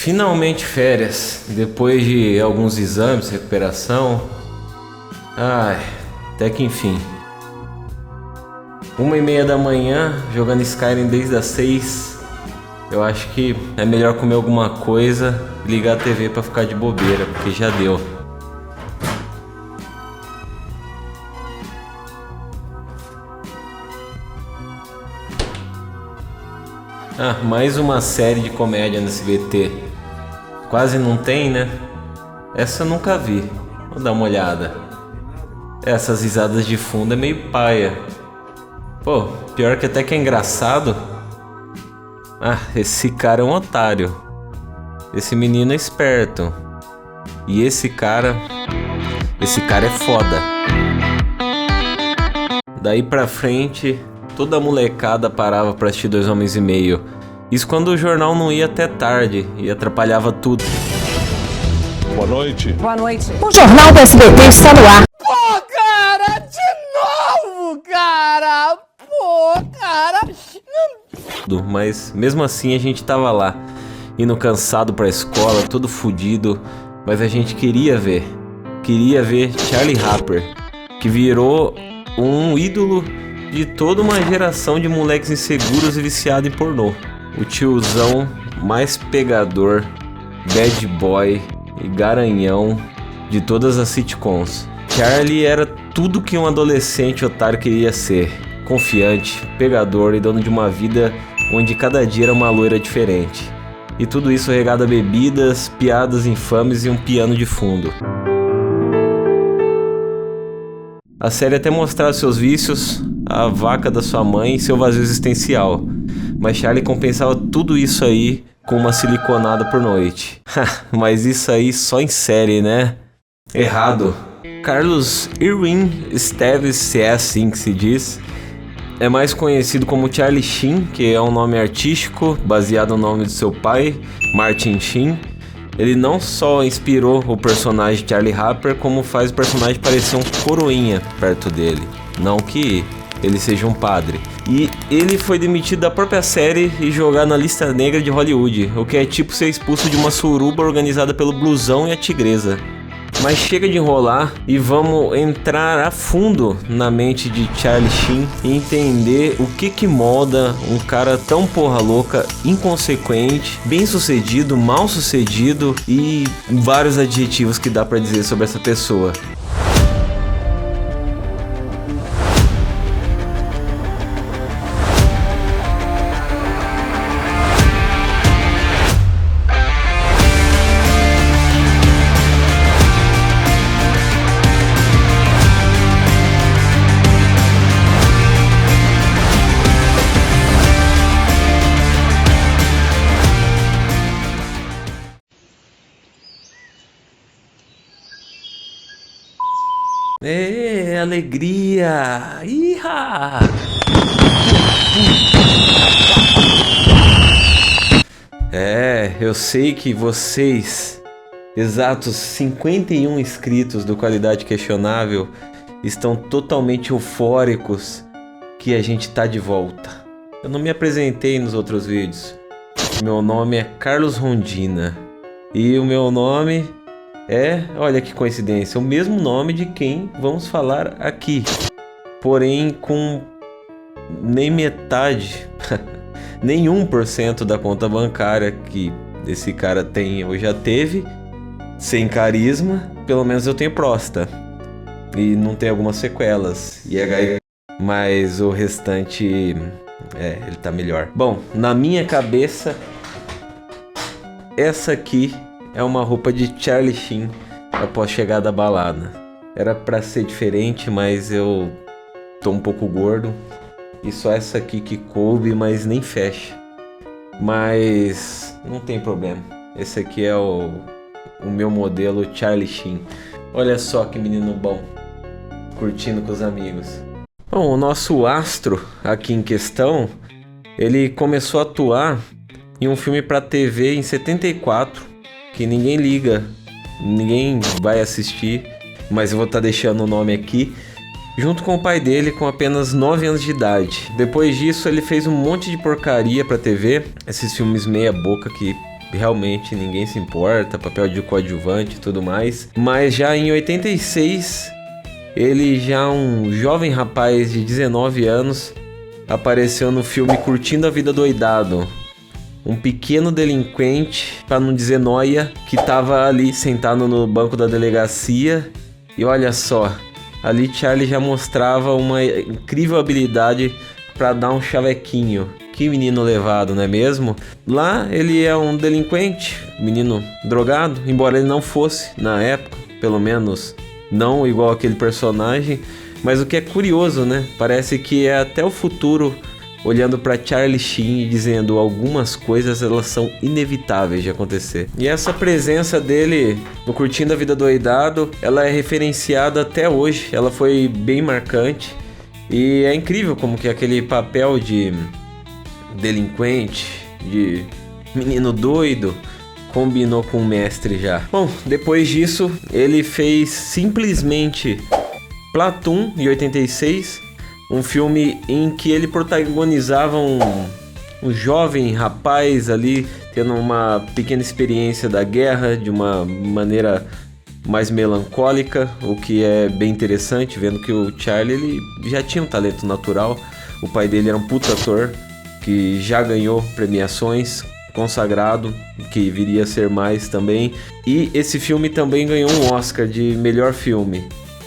Finalmente férias, depois de alguns exames, recuperação. Ai, até que enfim. 1h30 da manhã, jogando Skyrim desde as 6. Eu acho que é melhor comer alguma coisa e ligar a TV pra ficar de bobeira, porque já deu. Mais uma série de comédia no SBT. Quase não tem, né? Essa eu nunca vi. Vou dar uma olhada. Essas risadas de fundo é meio paia. Pô, pior que até que é engraçado. Esse cara é um otário. Esse menino é esperto. E esse cara é foda. Daí pra frente, toda a molecada parava pra assistir Dois Homens e Meio. Isso quando o jornal não ia até tarde e atrapalhava tudo. Boa noite. Boa noite. O Jornal do SBT está no ar. Pô, cara, de novo, cara. Pô, cara. Mas mesmo assim a gente tava lá, indo cansado pra escola, todo fudido. Mas a gente queria ver Charlie Harper, que virou um ídolo de toda uma geração de moleques inseguros e viciados em pornô. O tiozão mais pegador, bad boy e garanhão de todas as sitcoms. Charlie era tudo que um adolescente otário queria ser. Confiante, pegador e dono de uma vida onde cada dia era uma loira diferente. E tudo isso regado a bebidas, piadas infames e um piano de fundo. A série até mostrava seus vícios, a vaca da sua mãe e seu vazio existencial. Mas Charlie compensava tudo isso aí com uma siliconada por noite. Mas isso aí só em série, né? Errado. Carlos Irwin Esteves, se é assim que se diz, é mais conhecido como Charlie Sheen, que é um nome artístico baseado no nome de seu pai, Martin Sheen. Ele não só inspirou o personagem Charlie Harper, como faz o personagem parecer um coroinha perto dele. Não que ele seja um padre. E ele foi demitido da própria série e jogado na lista negra de Hollywood, o que é tipo ser expulso de uma suruba organizada pelo Blusão e a Tigresa. Mas chega de enrolar e vamos entrar a fundo na mente de Charlie Sheen e entender o que molda um cara tão porra louca, inconsequente, bem sucedido, mal sucedido e vários adjetivos que dá pra dizer sobre essa pessoa. Alegria! Iha! Eu sei que vocês, exatos 51 inscritos do Qualidade Questionável, estão totalmente eufóricos que a gente tá de volta. Eu não me apresentei nos outros vídeos. Meu nome é Carlos Rondina. E o meu nome olha que coincidência, o mesmo nome de quem vamos falar aqui. Porém com nem metade, nem 1% da conta bancária que esse cara tem ou já teve. Sem carisma, pelo menos eu tenho próstata. E não tem algumas sequelas. E HIV. Mas o restante, ele tá melhor. Bom, na minha cabeça, essa aqui é uma roupa de Charlie Sheen após chegar da balada. Era pra ser diferente, mas eu tô um pouco gordo. E só essa aqui que coube, mas nem fecha. Mas não tem problema. Esse aqui é o meu modelo Charlie Sheen. Olha só que menino bom. Curtindo com os amigos. Bom, o nosso astro aqui em questão, ele começou a atuar em um filme pra TV em 74. Que ninguém liga, ninguém vai assistir, mas eu vou estar deixando o nome aqui, junto com o pai dele com apenas 9 anos de idade. Depois disso ele fez um monte de porcaria pra TV, esses filmes meia boca que realmente ninguém se importa, papel de coadjuvante e tudo mais. Mas já em 86, ele já um jovem rapaz de 19 anos apareceu no filme Curtindo a Vida Doidado. Um pequeno delinquente, para não dizer nóia, que tava ali sentado no banco da delegacia. E olha só, ali Charlie já mostrava uma incrível habilidade para dar um chavequinho. Que menino levado, não é mesmo? Lá ele é um delinquente, menino drogado, embora ele não fosse na época, pelo menos não igual aquele personagem. Mas o que é curioso, né? Parece que é até o futuro olhando para Charlie Sheen e dizendo algumas coisas elas são inevitáveis de acontecer. E essa presença dele no Curtindo a Vida Doidado, ela é referenciada até hoje, ela foi bem marcante. E é incrível como que aquele papel de delinquente, de menino doido, combinou com o mestre já. Bom, depois disso, ele fez simplesmente Platoon, em 86, um filme em que ele protagonizava um jovem rapaz ali, tendo uma pequena experiência da guerra, de uma maneira mais melancólica, o que é bem interessante, vendo que o Charlie ele já tinha um talento natural. O pai dele era um puta ator, que já ganhou premiações, consagrado, que viria a ser mais também. E esse filme também ganhou um Oscar de melhor filme.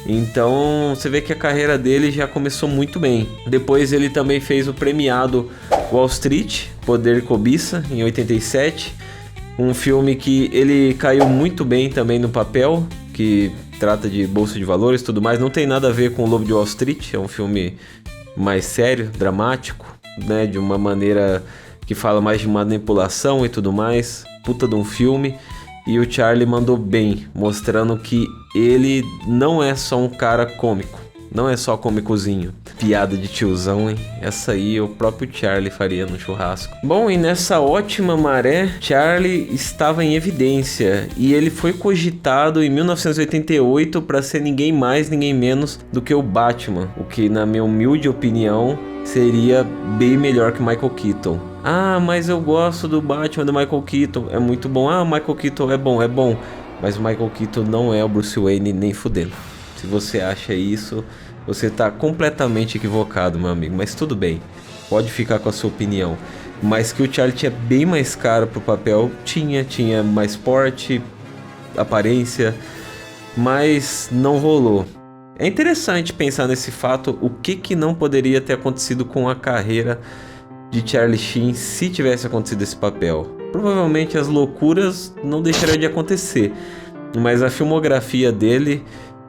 Então você vê que a carreira dele já começou muito bem. Depois ele também fez o premiado Wall Street, Poder e Cobiça, em 87. Um filme que ele caiu muito bem também no papel, que trata de bolsa de valores e tudo mais. Não tem nada a ver com o Lobo de Wall Street, é um filme mais sério, dramático, né? De uma maneira que fala mais de manipulação e tudo mais. Puta de um filme. E o Charlie mandou bem, mostrando que ele não é só um cara cômico, não é só cômicozinho. Piada de tiozão, hein? Essa aí o próprio Charlie faria no churrasco. Bom, e nessa ótima maré, Charlie estava em evidência e ele foi cogitado em 1988 para ser ninguém mais, ninguém menos do que o Batman, o que, na minha humilde opinião, seria bem melhor que Michael Keaton. Ah, mas eu gosto do Batman do Michael Keaton, é muito bom. Ah, o Michael Keaton é bom. Mas o Michael Keaton não é o Bruce Wayne nem fudendo. Se você acha isso, você tá completamente equivocado, meu amigo. Mas tudo bem, pode ficar com a sua opinião. Mas que o Charlie tinha bem mais cara pro papel, tinha mais porte, aparência, mas não rolou. É interessante pensar nesse fato, o que não poderia ter acontecido com a carreira de Charlie Sheen se tivesse acontecido esse papel. Provavelmente as loucuras não deixariam de acontecer, mas a filmografia dele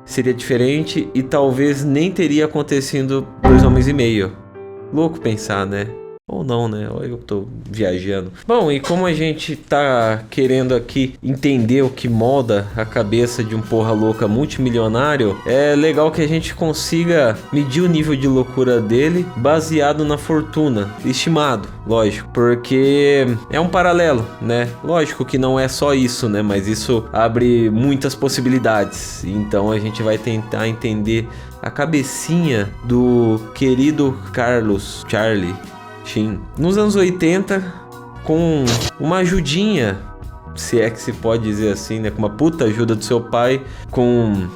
seria diferente e talvez nem teria acontecido 2 Homens e Meio. Louco pensar, né? Ou não, né? Ou eu tô viajando. Bom, e como a gente tá querendo aqui entender o que molda a cabeça de um porra louca multimilionário, é legal que a gente consiga medir o nível de loucura dele baseado na fortuna, estimado, lógico, porque é um paralelo, né? Lógico que não é só isso, né? Mas isso abre muitas possibilidades. Então a gente vai tentar entender a cabecinha do querido Charlie Sheen. Nos anos 80, com uma ajudinha, se é que se pode dizer assim, né? Com uma puta ajuda do seu pai, com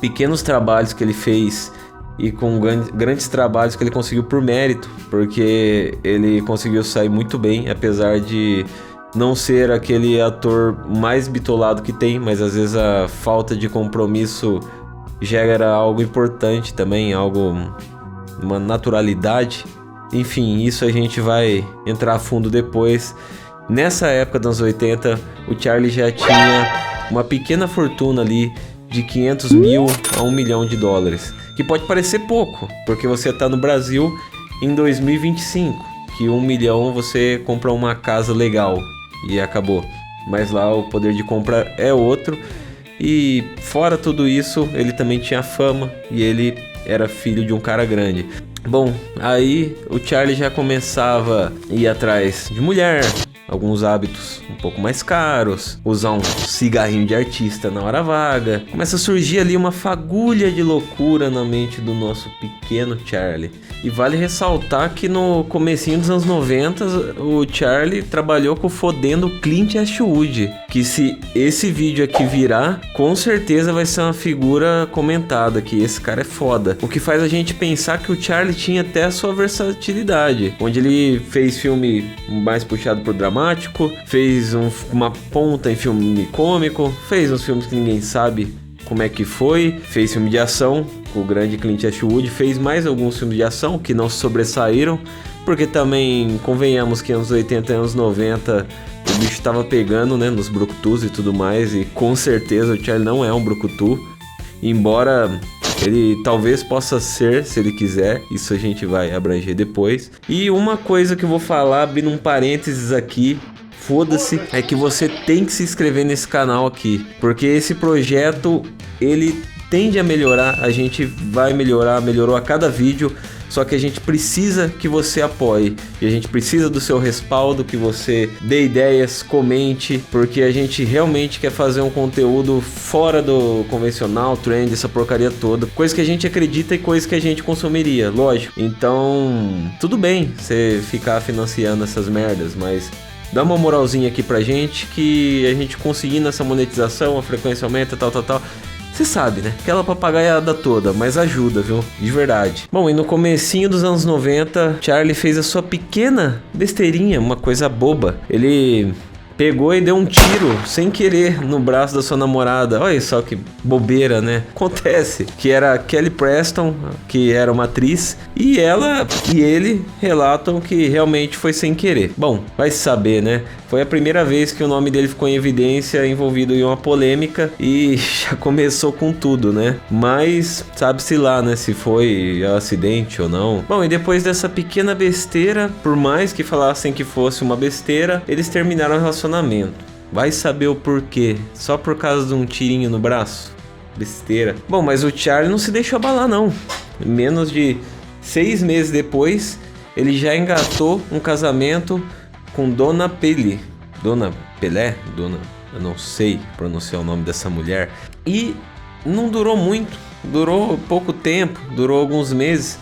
pequenos trabalhos que ele fez e com grandes trabalhos que ele conseguiu por mérito, porque ele conseguiu sair muito bem, apesar de não ser aquele ator mais bitolado que tem, mas às vezes a falta de compromisso já era algo importante também, uma naturalidade. Enfim, isso a gente vai entrar a fundo depois. Nessa época dos anos 80, o Charlie já tinha uma pequena fortuna ali de 500 mil a 1 milhão de dólares. Que pode parecer pouco, porque você está no Brasil em 2025, que 1 milhão você compra uma casa legal e acabou. Mas lá o poder de compra é outro. E fora tudo isso, ele também tinha fama e ele era filho de um cara grande. Bom, aí o Charlie já começava a ir atrás de mulher, alguns hábitos um pouco mais caros, usar um cigarrinho de artista na hora vaga. Começa a surgir ali uma fagulha de loucura na mente do nosso pequeno Charlie. E vale ressaltar que no comecinho dos anos 90, o Charlie trabalhou com o fodendo Clint Eastwood, que se esse vídeo aqui virar, com certeza vai ser uma figura comentada, que esse cara é foda. O que faz a gente pensar que o Charlie tinha até a sua versatilidade, onde ele fez filme mais puxado por dramático, fez uma ponta em filme cômico, fez uns filmes que ninguém sabe como é que foi, fez filme de ação com o grande Clint Eastwood, fez mais alguns filmes de ação que não se sobressaíram, porque também, convenhamos que anos 80 e anos 90 o bicho tava pegando, né, nos brucutus e tudo mais, e com certeza o Charlie não é um brucutu, embora ele talvez possa ser, se ele quiser, isso a gente vai abranger depois. E uma coisa que eu vou falar, abrindo um parênteses aqui, foda-se, é que você tem que se inscrever nesse canal aqui, porque esse projeto, ele tende a melhorar, a gente vai melhorar, melhorou a cada vídeo, só que a gente precisa que você apoie, e a gente precisa do seu respaldo, que você dê ideias, comente, porque a gente realmente quer fazer um conteúdo fora do convencional, trend, essa porcaria toda, coisa que a gente acredita e coisa que a gente consumiria, lógico. Então, tudo bem você ficar financiando essas merdas, mas dá uma moralzinha aqui pra gente, que a gente conseguindo essa monetização, a frequência aumenta, tal. Você sabe, né? Aquela papagaiada toda, mas ajuda, viu? De verdade. Bom, e no comecinho dos anos 90, Charlie fez a sua pequena besteirinha, uma coisa boba. Ele pegou e deu um tiro, sem querer, no braço da sua namorada. Olha só que bobeira, né? Acontece. Que era Kelly Preston, que era uma atriz, e ela e ele relatam que realmente foi sem querer. Bom, vai saber, né? Foi a primeira vez que o nome dele ficou em evidência, envolvido em uma polêmica, e já começou com tudo, né? Mas sabe-se lá, né? Se foi acidente ou não. Bom, e depois dessa pequena besteira, por mais que falassem que fosse uma besteira, eles terminaram o relacionamento. Vai saber o porquê, só por causa de um tirinho no braço? Besteira. Bom, mas o Charlie não se deixou abalar, não. Menos de 6 meses depois, ele já engatou um casamento com Dona Pelé. Dona Pelé? Eu não sei pronunciar o nome dessa mulher. E não durou muito, durou pouco tempo, durou alguns meses,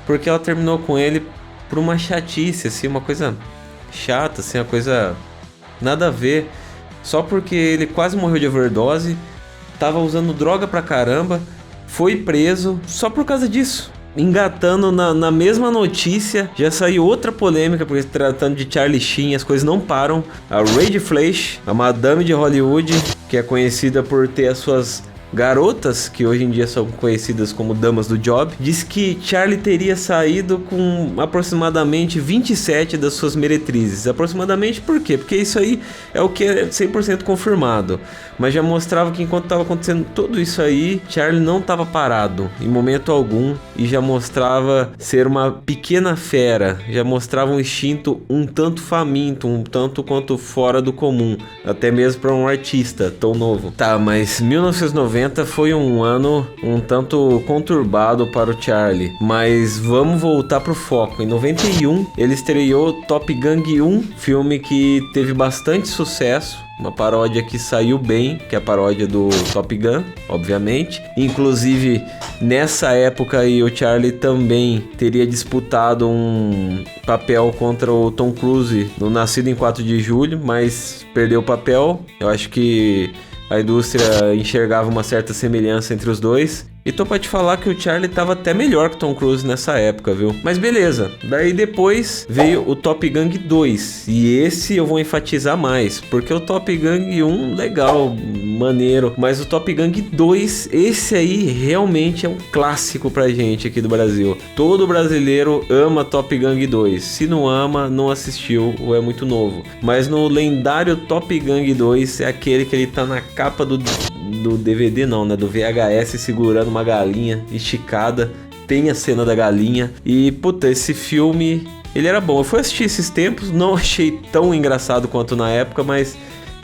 porque ela terminou com ele por uma chatice, assim, uma coisa chata, assim, uma coisa nada a ver, só porque ele quase morreu de overdose, tava usando droga pra caramba, foi preso só por causa disso. Engatando na mesma notícia, já saiu outra polêmica, porque tratando de Charlie Sheen, as coisas não param. A Ray Flash, a madame de Hollywood, que é conhecida por ter as suas garotas, que hoje em dia são conhecidas como damas do job, diz que Charlie teria saído com aproximadamente 27 das suas meretrizes. Aproximadamente por quê? Porque isso aí é o que é 100% confirmado. Mas já mostrava que enquanto estava acontecendo tudo isso aí, Charlie não estava parado em momento algum, e já mostrava ser uma pequena fera, já mostrava um instinto um tanto faminto, um tanto quanto fora do comum, até mesmo para um artista tão novo. Tá, mas 1990 foi um ano um tanto conturbado para o Charlie, mas vamos voltar pro foco. Em 91 ele estreou Top Gun 1, filme que teve bastante sucesso, uma paródia que saiu bem, que é a paródia do Top Gun, obviamente. Inclusive, nessa época aí, o Charlie também teria disputado um papel contra o Tom Cruise no Nascido em 4 de Julho, mas perdeu o papel. Eu acho que a indústria enxergava uma certa semelhança entre os dois. E tô pra te falar que o Charlie tava até melhor que o Tom Cruise nessa época, viu? Mas beleza, daí depois veio o Top Gun 2. E esse eu vou enfatizar mais, porque o Top Gun 1, legal, maneiro. Mas o Top Gun 2, esse aí realmente é um clássico pra gente aqui do Brasil. Todo brasileiro ama Top Gun 2. Se não ama, não assistiu ou é muito novo. Mas no lendário Top Gun 2 é aquele que ele tá na capa do DVD não, né? Do VHS segurando uma galinha esticada. Tem a cena da galinha. E, puta, esse filme, ele era bom. Eu fui assistir esses tempos, não achei tão engraçado quanto na época, mas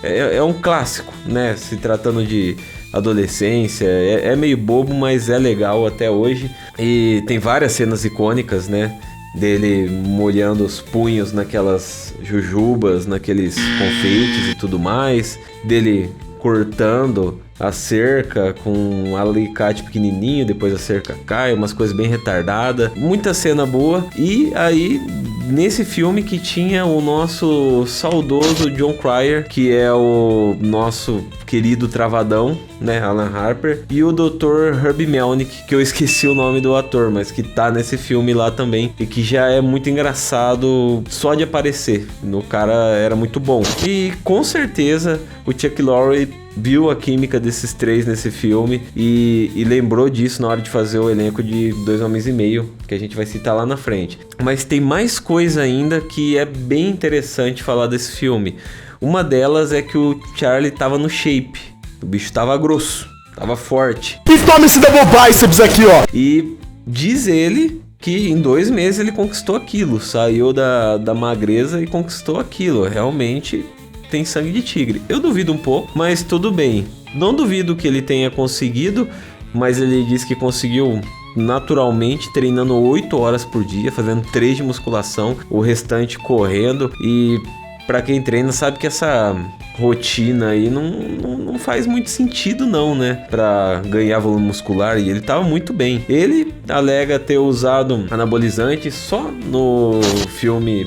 é um clássico, né? Se tratando de adolescência, é meio bobo, mas é legal até hoje. E tem várias cenas icônicas, né? dele molhando os punhos naquelas jujubas, naqueles confeites e tudo mais, dele cortando a cerca com um alicate pequenininho, depois a cerca cai, umas coisas bem retardadas, muita cena boa. E aí, nesse filme que tinha o nosso saudoso Jon Cryer, que é o nosso querido travadão, né, Alan Harper, e o Dr. Herbie Melnick, que eu esqueci o nome do ator, mas que tá nesse filme lá também, e que já é muito engraçado só de aparecer. O cara era muito bom. E com certeza o Chuck Lorre viu a química desses três nesse filme e lembrou disso na hora de fazer o elenco de Dois Homens e Meio, que a gente vai citar lá na frente. Mas tem mais coisa ainda que é bem interessante falar desse filme. Uma delas é que o Charlie tava no shape, o bicho tava grosso, tava forte. E toma esse double biceps aqui, ó. E diz ele que em 2 meses ele conquistou aquilo, saiu da magreza e conquistou aquilo. Realmente tem sangue de tigre. Eu duvido um pouco, mas tudo bem. Não duvido que ele tenha conseguido, mas ele disse que conseguiu naturalmente, treinando 8 horas por dia, fazendo 3 de musculação, o restante correndo. E pra quem treina sabe que essa rotina aí não faz muito sentido não, né? Pra ganhar volume muscular, e ele tava muito bem. Ele alega ter usado anabolizante só no filme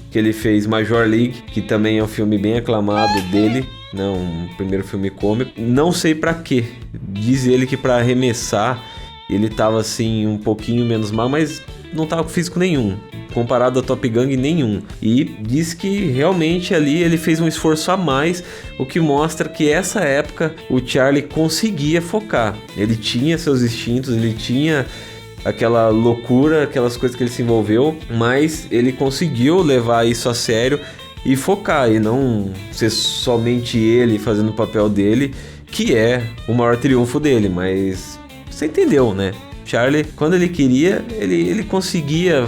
que ele fez, Major League, que também é um filme bem aclamado dele, né? Um primeiro filme cômico. Não sei pra quê. Diz ele que pra arremessar ele tava assim um pouquinho menos mal, mas não tava com físico nenhum, comparado a Top Gun nenhum. E diz que realmente ali ele fez um esforço a mais, o que mostra que essa época o Charlie conseguia focar. Ele tinha seus instintos, ele tinha aquela loucura, aquelas coisas que ele se envolveu, mas ele conseguiu levar isso a sério e focar, e não ser somente ele fazendo o papel dele, que é o maior triunfo dele. Mas você entendeu, né? Charlie, quando ele queria, ele conseguia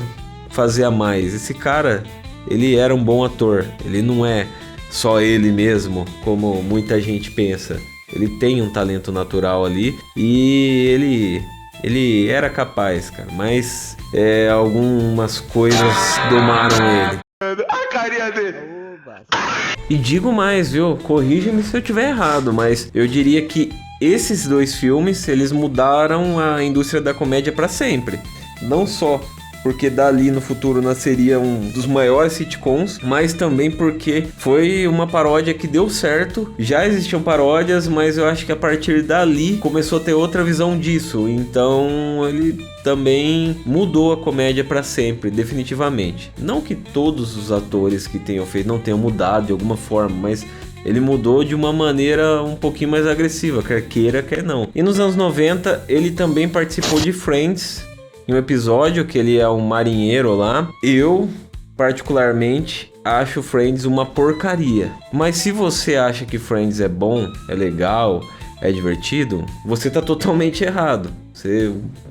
fazer a mais. Esse cara, ele era um bom ator. Ele não é só ele mesmo, como muita gente pensa. Ele tem um talento natural ali e ele era capaz, cara. Mas algumas coisas domaram ele. A carinha dele. E digo mais, viu? Corrija-me se eu estiver errado, mas eu diria que esses 2 filmes, eles mudaram a indústria da comédia para sempre. Não só porque dali no futuro nasceria um dos maiores sitcoms, mas também porque foi uma paródia que deu certo. Já existiam paródias, mas eu acho que a partir dali começou a ter outra visão disso. Então ele também mudou a comédia para sempre, definitivamente. Não que todos os atores que tenham feito não tenham mudado de alguma forma, mas ele mudou de uma maneira um pouquinho mais agressiva, quer queira, quer não. E nos anos 90, ele também participou de Friends, em um episódio que ele é um marinheiro lá. Eu, particularmente, acho Friends uma porcaria. Mas se você acha que Friends é bom, é legal, é divertido, você tá totalmente errado.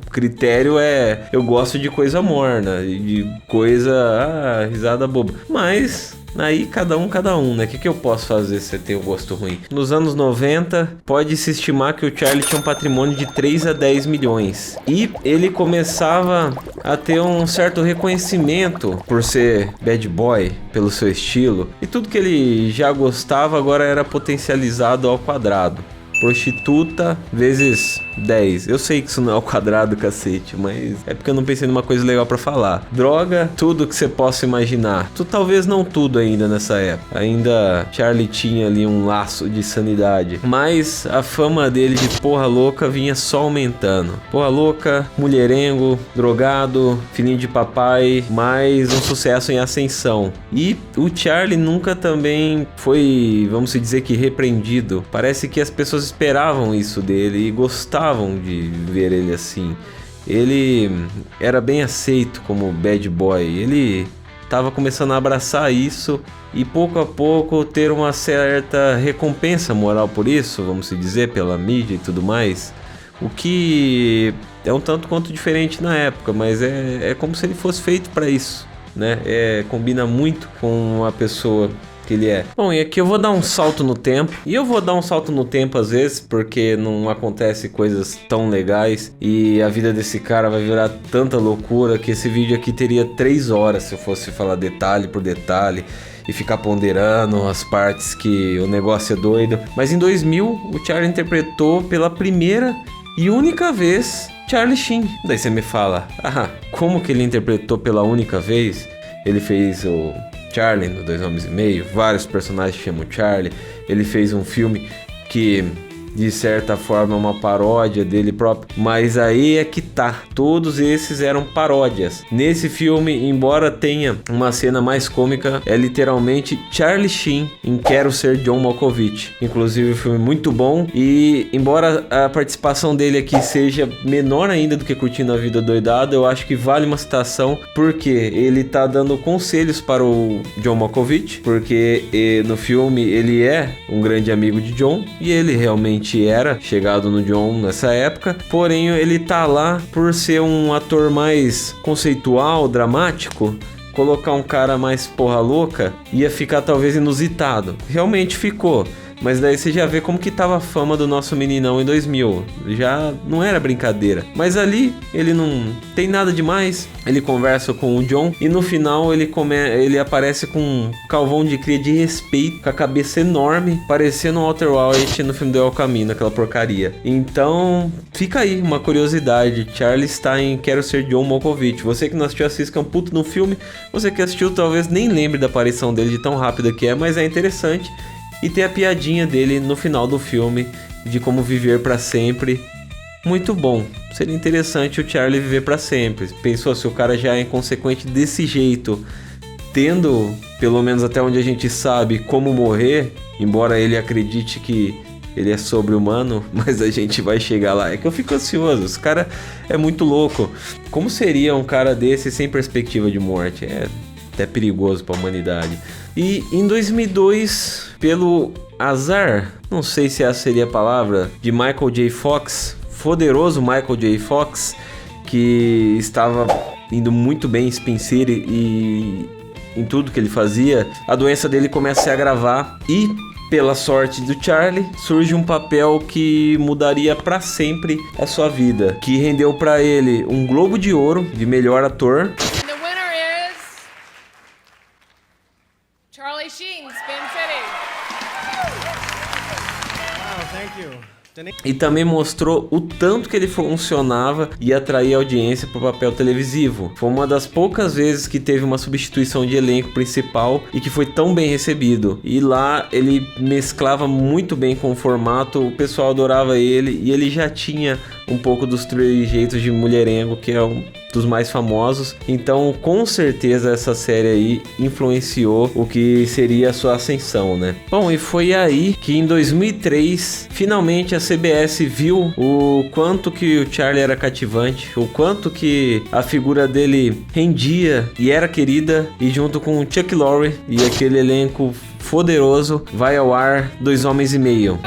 O critério é: eu gosto de coisa morna, de coisa, risada boba. Mas aí cada um, né? O que eu posso fazer se você tem um gosto ruim? Nos anos 90, pode-se estimar que o Charlie tinha um patrimônio de 3 a 10 milhões. E ele começava a ter um certo reconhecimento por ser bad boy, pelo seu estilo. E tudo que ele já gostava agora era potencializado ao quadrado. Prostituta vezes 10. Eu sei que isso não é ao quadrado, cacete, mas é porque eu não pensei numa coisa legal pra falar. Droga, tudo que você possa imaginar. Talvez não tudo ainda nessa época. Ainda Charlie tinha ali um laço de sanidade. Mas a fama dele de porra louca vinha só aumentando. Porra louca, mulherengo, drogado, filhinho de papai, mais um sucesso em ascensão. E o Charlie nunca também foi, vamos dizer que, repreendido. Parece que as pessoas esperavam isso dele e gostavam de ver ele assim. Ele era bem aceito como bad boy. Ele estava começando a abraçar isso e pouco a pouco ter uma certa recompensa moral por isso, vamos dizer, pela mídia e tudo mais. O que é um tanto quanto diferente na época, mas é como se ele fosse feito para isso, né? Combina muito com uma pessoa que ele é. Bom, e aqui eu vou dar um salto no tempo. E eu vou dar um salto no tempo às vezes, porque não acontece coisas tão legais. E a vida desse cara vai virar tanta loucura que esse vídeo aqui teria 3 horas se eu fosse falar detalhe por detalhe e ficar ponderando as partes que o negócio é doido. Mas em 2000, o Charlie interpretou pela primeira e única vez Charlie Sheen. Daí você me fala, como que ele interpretou pela única vez? Ele fez o Charlie no 2 Homens e Meio, vários personagens chamam Charlie. Ele fez um filme que de certa forma é uma paródia dele próprio, mas aí é que tá, todos esses eram paródias. Nesse filme, embora tenha uma cena mais cômica, é literalmente Charlie Sheen em Quero Ser John Malkovich. Inclusive o filme é muito bom, e embora a participação dele aqui seja menor ainda do que Curtindo a Vida Doidado, eu acho que vale uma citação, porque ele tá dando conselhos para o John Malkovich, porque no filme ele é um grande amigo de John, e ele realmente era chegado no John nessa época, porém ele tá lá por ser um ator mais conceitual, dramático. Colocar um cara mais porra louca ia ficar talvez inusitado. Realmente ficou. Mas daí você já vê como que tava a fama do nosso meninão em 2000. Já não era brincadeira. Mas ali ele não tem nada demais. Ele conversa com o John e no final ele aparece com um calvão de cria de respeito, com a cabeça enorme, parecendo o Walter White no filme do El Camino, aquela porcaria. Então fica aí uma curiosidade. Charlie está em Quero Ser John Malkovich. Você que não assistiu, assista, é um puto no filme. Você que assistiu talvez nem lembre da aparição dele de tão rápida que é, mas é interessante. E tem a piadinha dele no final do filme, de como viver pra sempre. Muito bom. Seria interessante o Charlie viver pra sempre. Pensou, se o cara já é inconsequente desse jeito, tendo, pelo menos até onde a gente sabe, como morrer, embora ele acredite que ele é sobre-humano, mas a gente vai chegar lá. É que eu fico ansioso, esse cara é muito louco. Como seria um cara desse sem perspectiva de morte? É até perigoso pra humanidade. E em 2002, pelo azar, não sei se essa seria a palavra, de Michael J. Fox, poderoso Michael J. Fox, que estava indo muito bem em Spin City e em tudo que ele fazia, a doença dele começa a se agravar e, pela sorte do Charlie, surge um papel que mudaria pra sempre a sua vida, que rendeu pra ele um Globo de Ouro de melhor ator. Charlie Sheen, Spin City. Wow, thank you. E também mostrou o tanto que ele funcionava e atraía audiência para o papel televisivo. Foi uma das poucas vezes que teve uma substituição de elenco principal e que foi tão bem recebido. E lá ele mesclava muito bem com o formato, o pessoal adorava ele e ele já tinha um pouco dos trejeitos de mulherengo, que é um dos mais famosos. Então, com certeza essa série aí influenciou o que seria a sua ascensão, né? Bom, e foi aí que em 2003, finalmente a CBS viu o quanto que o Charlie era cativante, o quanto que a figura dele rendia e era querida, e junto com o Chuck Lorre e aquele elenco poderoso, vai ao ar 2 Homens e Meio.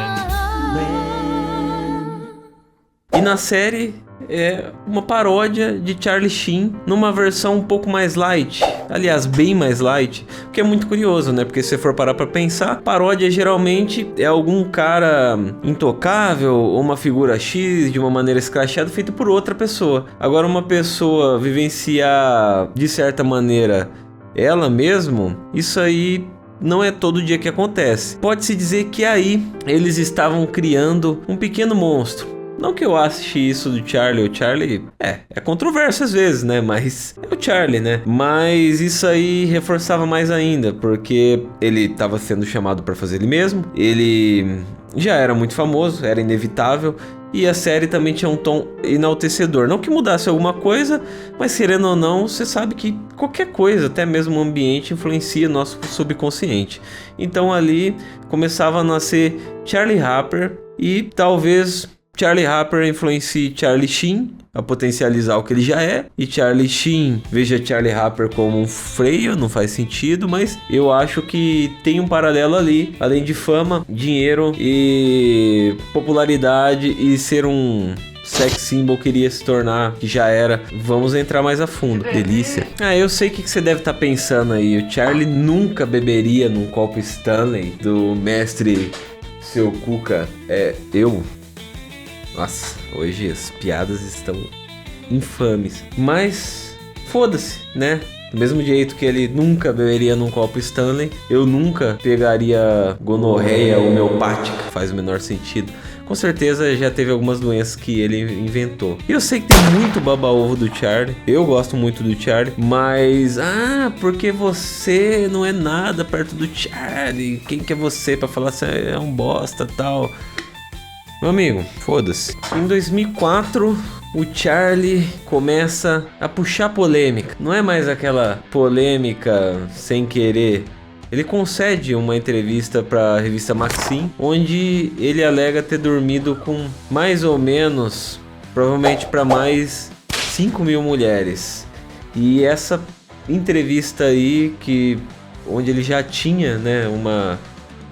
E na série é uma paródia de Charlie Sheen numa versão um pouco mais light, aliás, bem mais light, o que é muito curioso, né? Porque se você for parar pra pensar, paródia geralmente é algum cara intocável ou uma figura X de uma maneira escrachada feita por outra pessoa. Agora, uma pessoa vivenciar de certa maneira ela mesmo, isso aí não é todo dia que acontece. Pode-se dizer que aí eles estavam criando um pequeno monstro. Não que eu ache isso do Charlie. O Charlie é controverso às vezes, né? Mas é o Charlie, né? Mas isso aí reforçava mais ainda, porque ele estava sendo chamado para fazer ele mesmo. Ele já era muito famoso, era inevitável. E a série também tinha um tom enaltecedor. Não que mudasse alguma coisa, mas querendo ou não, você sabe que qualquer coisa, até mesmo o ambiente, influencia nosso subconsciente. Então ali começava a nascer Charlie Harper e talvez Charlie Harper influencie Charlie Sheen a potencializar o que ele já é, e Charlie Sheen veja Charlie Harper como um freio, não faz sentido, mas eu acho que tem um paralelo ali, além de fama, dinheiro e popularidade e ser um sex symbol queria se tornar, que já era. Vamos entrar mais a fundo. Delícia. Eu sei o que você deve estar pensando aí. O Charlie nunca beberia num copo Stanley do mestre Seu Cuca. Eu... Nossa, hoje as piadas estão infames. Mas foda-se, né? Do mesmo jeito que ele nunca beberia num copo Stanley, eu nunca pegaria gonorreia homeopática. Faz o menor sentido. Com certeza já teve algumas doenças que ele inventou. E eu sei que tem muito baba-ovo do Charlie. Eu gosto muito do Charlie. Mas, porque você não é nada perto do Charlie. Quem que é você pra falar assim, é um bosta tal? Meu amigo, foda-se. Em 2004, o Charlie começa a puxar polêmica. Não é mais aquela polêmica sem querer. Ele concede uma entrevista para a revista Maxim, onde ele alega ter dormido com mais ou menos, provavelmente para mais 5.000 mulheres. E essa entrevista aí, onde ele já tinha, né,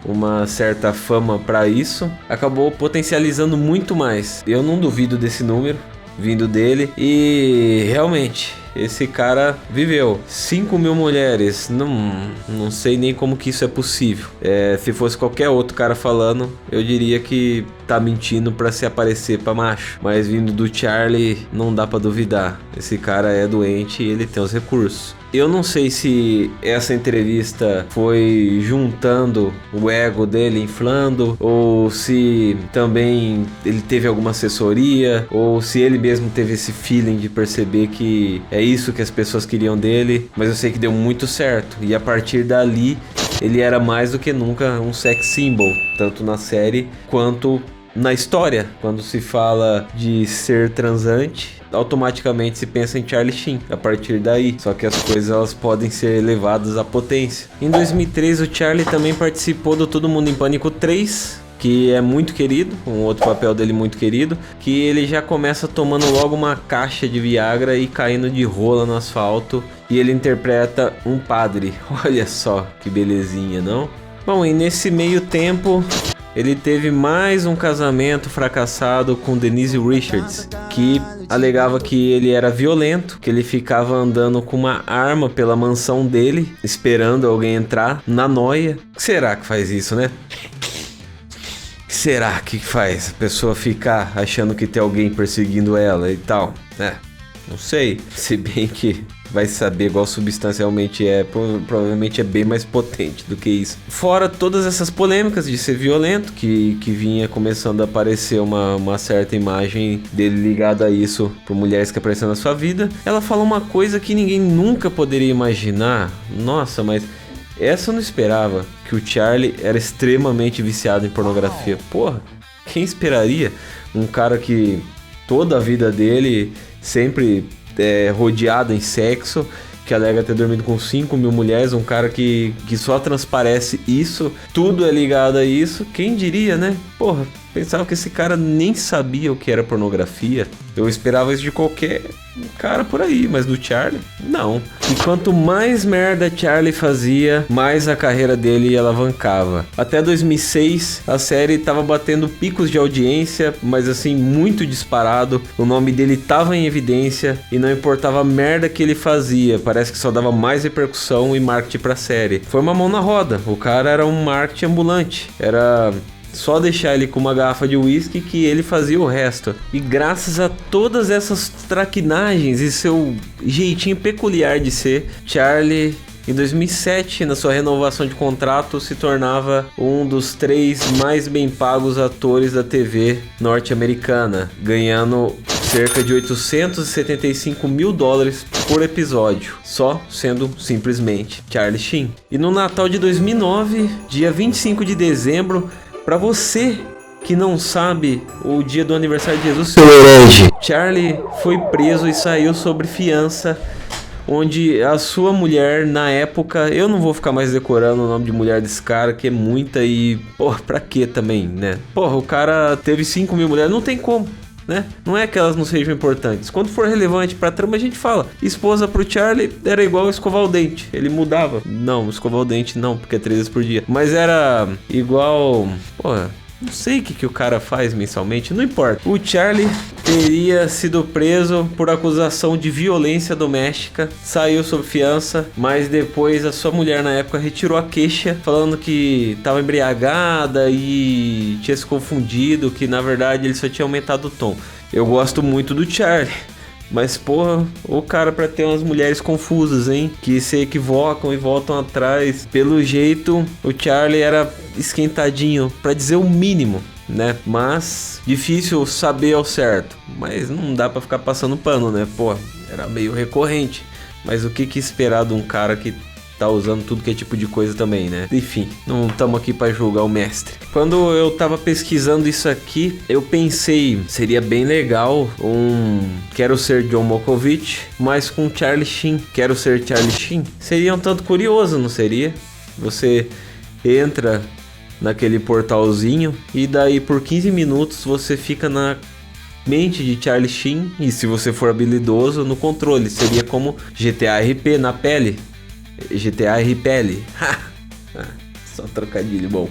uma certa fama para isso, acabou potencializando muito mais. Eu não duvido desse número vindo dele. E realmente, esse cara viveu 5.000 mulheres. Não sei nem como que isso é possível. Se fosse qualquer outro cara falando, eu diria que tá mentindo pra se aparecer pra macho. Mas vindo do Charlie, não dá pra duvidar. Esse cara é doente e ele tem os recursos. Eu não sei se essa entrevista foi juntando o ego dele, inflando, ou se também ele teve alguma assessoria, ou se ele mesmo teve esse feeling de perceber que é isso que as pessoas queriam dele. Mas eu sei que deu muito certo, e a partir dali ele era mais do que nunca um sex symbol, tanto na série quanto na história. Quando se fala de ser transante, automaticamente se pensa em Charlie Sheen a partir daí. Só que as coisas elas podem ser levadas à potência. Em 2003 o Charlie também participou do Todo Mundo em Pânico 3, que é muito querido, um outro papel dele muito querido, que ele já começa tomando logo uma caixa de Viagra e caindo de rola no asfalto, e ele interpreta um padre. Olha só que belezinha, não? Bom, e nesse meio tempo ele teve mais um casamento fracassado com Denise Richards, que alegava que ele era violento, que ele ficava andando com uma arma pela mansão dele, esperando alguém entrar na noia. O que será que faz isso, né? O que será que faz a pessoa ficar achando que tem alguém perseguindo ela e tal? Não sei, se bem que vai saber igual substância realmente é, provavelmente é bem mais potente do que isso. Fora todas essas polêmicas de ser violento, que vinha começando a aparecer uma certa imagem dele ligada a isso por mulheres que apareceram na sua vida, ela fala uma coisa que ninguém nunca poderia imaginar. Nossa, mas essa eu não esperava, que o Charlie era extremamente viciado em pornografia. Porra, quem esperaria? Um cara que toda a vida dele sempre rodeado em sexo, que alega ter dormido com 5.000 mulheres, um cara que só transparece isso, tudo é ligado a isso. Quem diria, né? Porra, pensava que esse cara nem sabia o que era pornografia. Eu esperava isso de qualquer cara por aí, mas do Charlie, não. E quanto mais merda Charlie fazia, mais a carreira dele alavancava. Até 2006, a série tava batendo picos de audiência, mas assim, muito disparado. O nome dele tava em evidência e não importava a merda que ele fazia. Parece que só dava mais repercussão e marketing pra série. Foi uma mão na roda. O cara era um marketing ambulante. Era só deixar ele com uma garrafa de uísque que ele fazia o resto. E graças a todas essas traquinagens e seu jeitinho peculiar de ser, Charlie, em 2007, na sua renovação de contrato, se tornava um dos 3 mais bem pagos atores da TV norte-americana, ganhando cerca de $875 mil por episódio, só sendo simplesmente Charlie Sheen. E no Natal de 2009, dia 25 de dezembro, para você que não sabe o dia do aniversário de Jesus, seu herege, Charlie foi preso e saiu sob fiança, onde a sua mulher, na época, eu não vou ficar mais decorando o nome de mulher desse cara, que é muita e, porra, pra quê também, né? Porra, o cara teve 5.000 mulheres, não tem como, né? Não é que elas não sejam importantes. Quando for relevante pra trama, a gente fala. Esposa pro Charlie era igual escovar o dente. Ele mudava. Não, escovar o dente não, porque é 3 vezes por dia. Mas era igual... Porra, Não sei o que o cara faz mensalmente, não importa. O Charlie teria sido preso por acusação de violência doméstica, saiu sob fiança, mas depois a sua mulher na época retirou a queixa, falando que estava embriagada e tinha se confundido, que na verdade ele só tinha aumentado o tom. Eu gosto muito do Charlie, mas porra, o cara pra ter umas mulheres confusas, hein? Que se equivocam e voltam atrás. Pelo jeito, o Charlie era esquentadinho, pra dizer o mínimo, né? Mas difícil saber ao certo. Mas não dá pra ficar passando pano, né? Pô, era meio recorrente. Mas o que esperar de um cara que tá usando tudo que é tipo de coisa também, né? Enfim, não estamos aqui para julgar o mestre. Quando eu tava pesquisando isso aqui, eu pensei, seria bem legal Quero Ser John Malkovich, mas com Charlie Sheen. Quero Ser Charlie Sheen. Seria um tanto curioso, não seria? Você entra naquele portalzinho e daí por 15 minutos você fica na mente de Charlie Sheen e se você for habilidoso no controle, seria como GTA RP na pele. GTA RPL. Só trocadilho bom.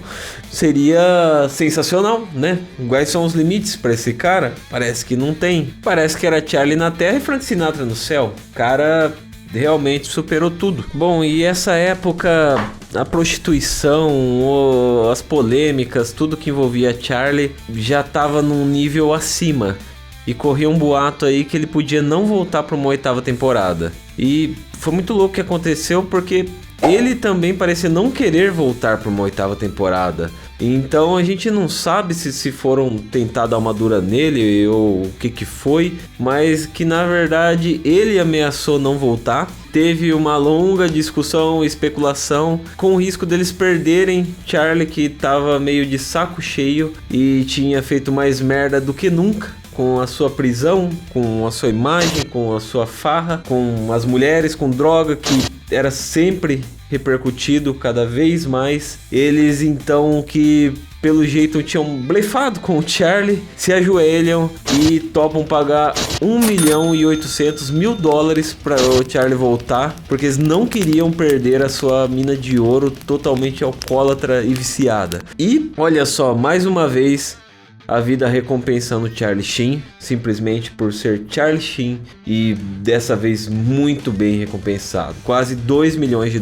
Seria sensacional, né? Quais são os limites pra esse cara? Parece que não tem. Parece que era Charlie na Terra e Frank Sinatra no céu. O cara realmente superou tudo. Bom, e essa época, a prostituição, as polêmicas, tudo que envolvia Charlie já tava num nível acima. E corria um boato aí que ele podia não voltar para uma 8ª temporada. E foi muito louco o que aconteceu porque ele também parecia não querer voltar para uma 8ª temporada. Então a gente não sabe se foram tentar dar uma dura nele ou o que foi, mas que na verdade ele ameaçou não voltar. Teve uma longa discussão e especulação com o risco deles perderem Charlie, que tava meio de saco cheio e tinha feito mais merda do que nunca. Com a sua prisão, com a sua imagem, com a sua farra, com as mulheres, com droga, que era sempre repercutido cada vez mais. Eles então que pelo jeito tinham blefado com o Charlie, se ajoelham e topam pagar $1.800.000 para o Charlie voltar, porque eles não queriam perder a sua mina de ouro totalmente alcoólatra e viciada. E olha só, mais uma vez a vida recompensando Charlie Sheen, simplesmente por ser Charlie Sheen, e dessa vez muito bem recompensado. Quase $2 milhões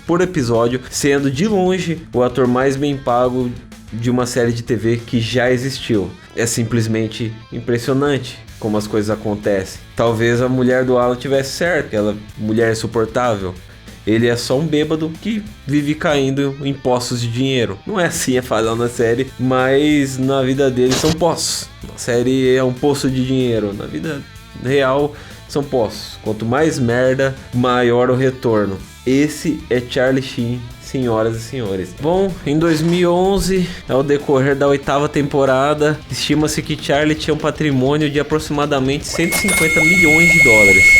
por episódio, sendo de longe o ator mais bem pago de uma série de TV que já existiu. É simplesmente impressionante como as coisas acontecem. Talvez a mulher do Alan tivesse certo, aquela mulher insuportável. Ele é só um bêbado que vive caindo em poços de dinheiro. Não é assim a falar na série, mas na vida dele são poços. Na série é um poço de dinheiro, na vida real são poços. Quanto mais merda, maior o retorno. Esse é Charlie Sheen, senhoras e senhores. Bom, em 2011, ao decorrer da 8ª temporada, estima-se que Charlie tinha um patrimônio de aproximadamente $150 milhões.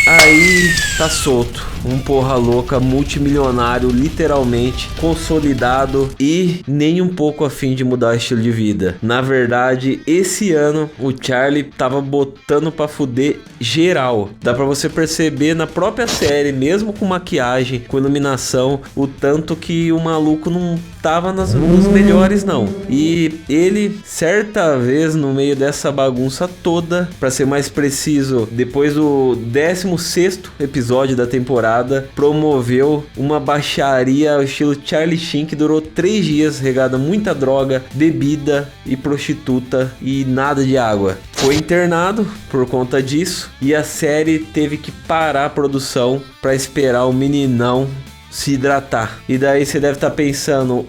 Aí tá solto, um porra louca multimilionário, literalmente consolidado e nem um pouco a fim de mudar o estilo de vida. Na verdade, esse ano o Charlie tava botando pra fuder geral. Dá pra você perceber na própria série, mesmo com maquiagem, com iluminação, o tanto que o maluco não tava nos melhores não. E ele, certa vez, no meio dessa bagunça toda, pra ser mais preciso, depois do 16º episódio da temporada, promoveu uma baixaria ao estilo Charlie Sheen que durou 3 dias, regada muita droga, bebida e prostituta e nada de água. Foi internado por conta disso e a série teve que parar a produção para esperar o meninão se hidratar. E daí você deve estar pensando,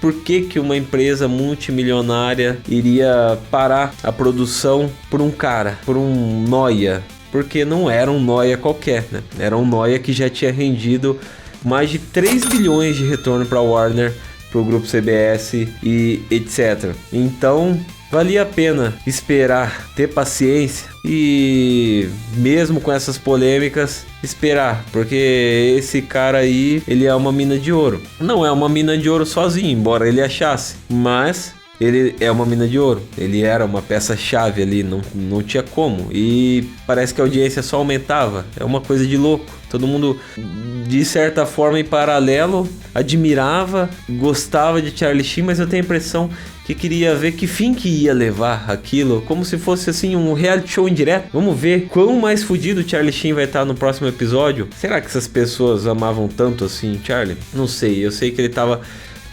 por que uma empresa multimilionária iria parar a produção por um cara, por um nóia? Porque não era um nóia qualquer, né? Era um nóia que já tinha rendido mais de 3 bilhões de retorno para Warner, para o grupo CBS e etc. Então valia a pena esperar, ter paciência e mesmo com essas polêmicas esperar, porque esse cara aí, ele é uma mina de ouro. Não é uma mina de ouro sozinho, embora ele achasse, mas ele é uma mina de ouro. Ele era uma peça-chave ali, não tinha como. E parece que a audiência só aumentava. É uma coisa de louco. Todo mundo, de certa forma, em paralelo, admirava, gostava de Charlie Sheen, mas eu tenho a impressão que queria ver que fim que ia levar aquilo, como se fosse assim um reality show indireto. Vamos ver quão mais fudido o Charlie Sheen vai estar no próximo episódio. Será que essas pessoas amavam tanto assim Charlie? Não sei, eu sei que ele tava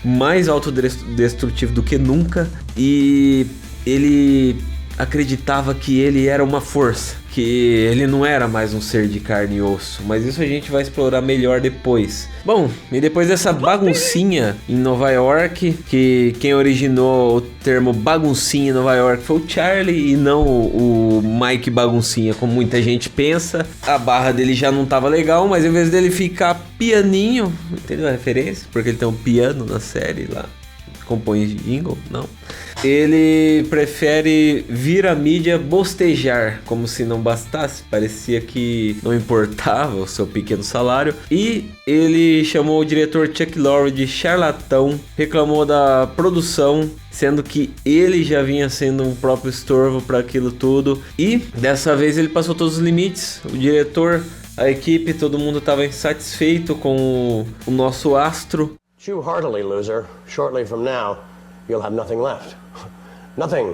mais autodestrutivo do que nunca e ele acreditava que ele era uma força, que ele não era mais um ser de carne e osso, mas isso a gente vai explorar melhor depois. Bom, e depois dessa baguncinha em Nova York, que quem originou o termo baguncinha em Nova York foi o Charlie e não o Mike Baguncinha, como muita gente pensa. A barra dele já não tava legal, mas em vez dele ficar pianinho, entendeu a referência? Porque ele tem um piano na série lá, compõe jingle, não. Ele prefere vir à mídia bostejar, como se não bastasse, parecia que não importava o seu pequeno salário. E ele chamou o diretor Chuck Lorre de charlatão, reclamou da produção, sendo que ele já vinha sendo um próprio estorvo para aquilo tudo. E dessa vez ele passou todos os limites, o diretor, a equipe, todo mundo estava insatisfeito com o nosso astro. Chew heartily, loser. Shortly from now, you'll have nothing left. Nothing.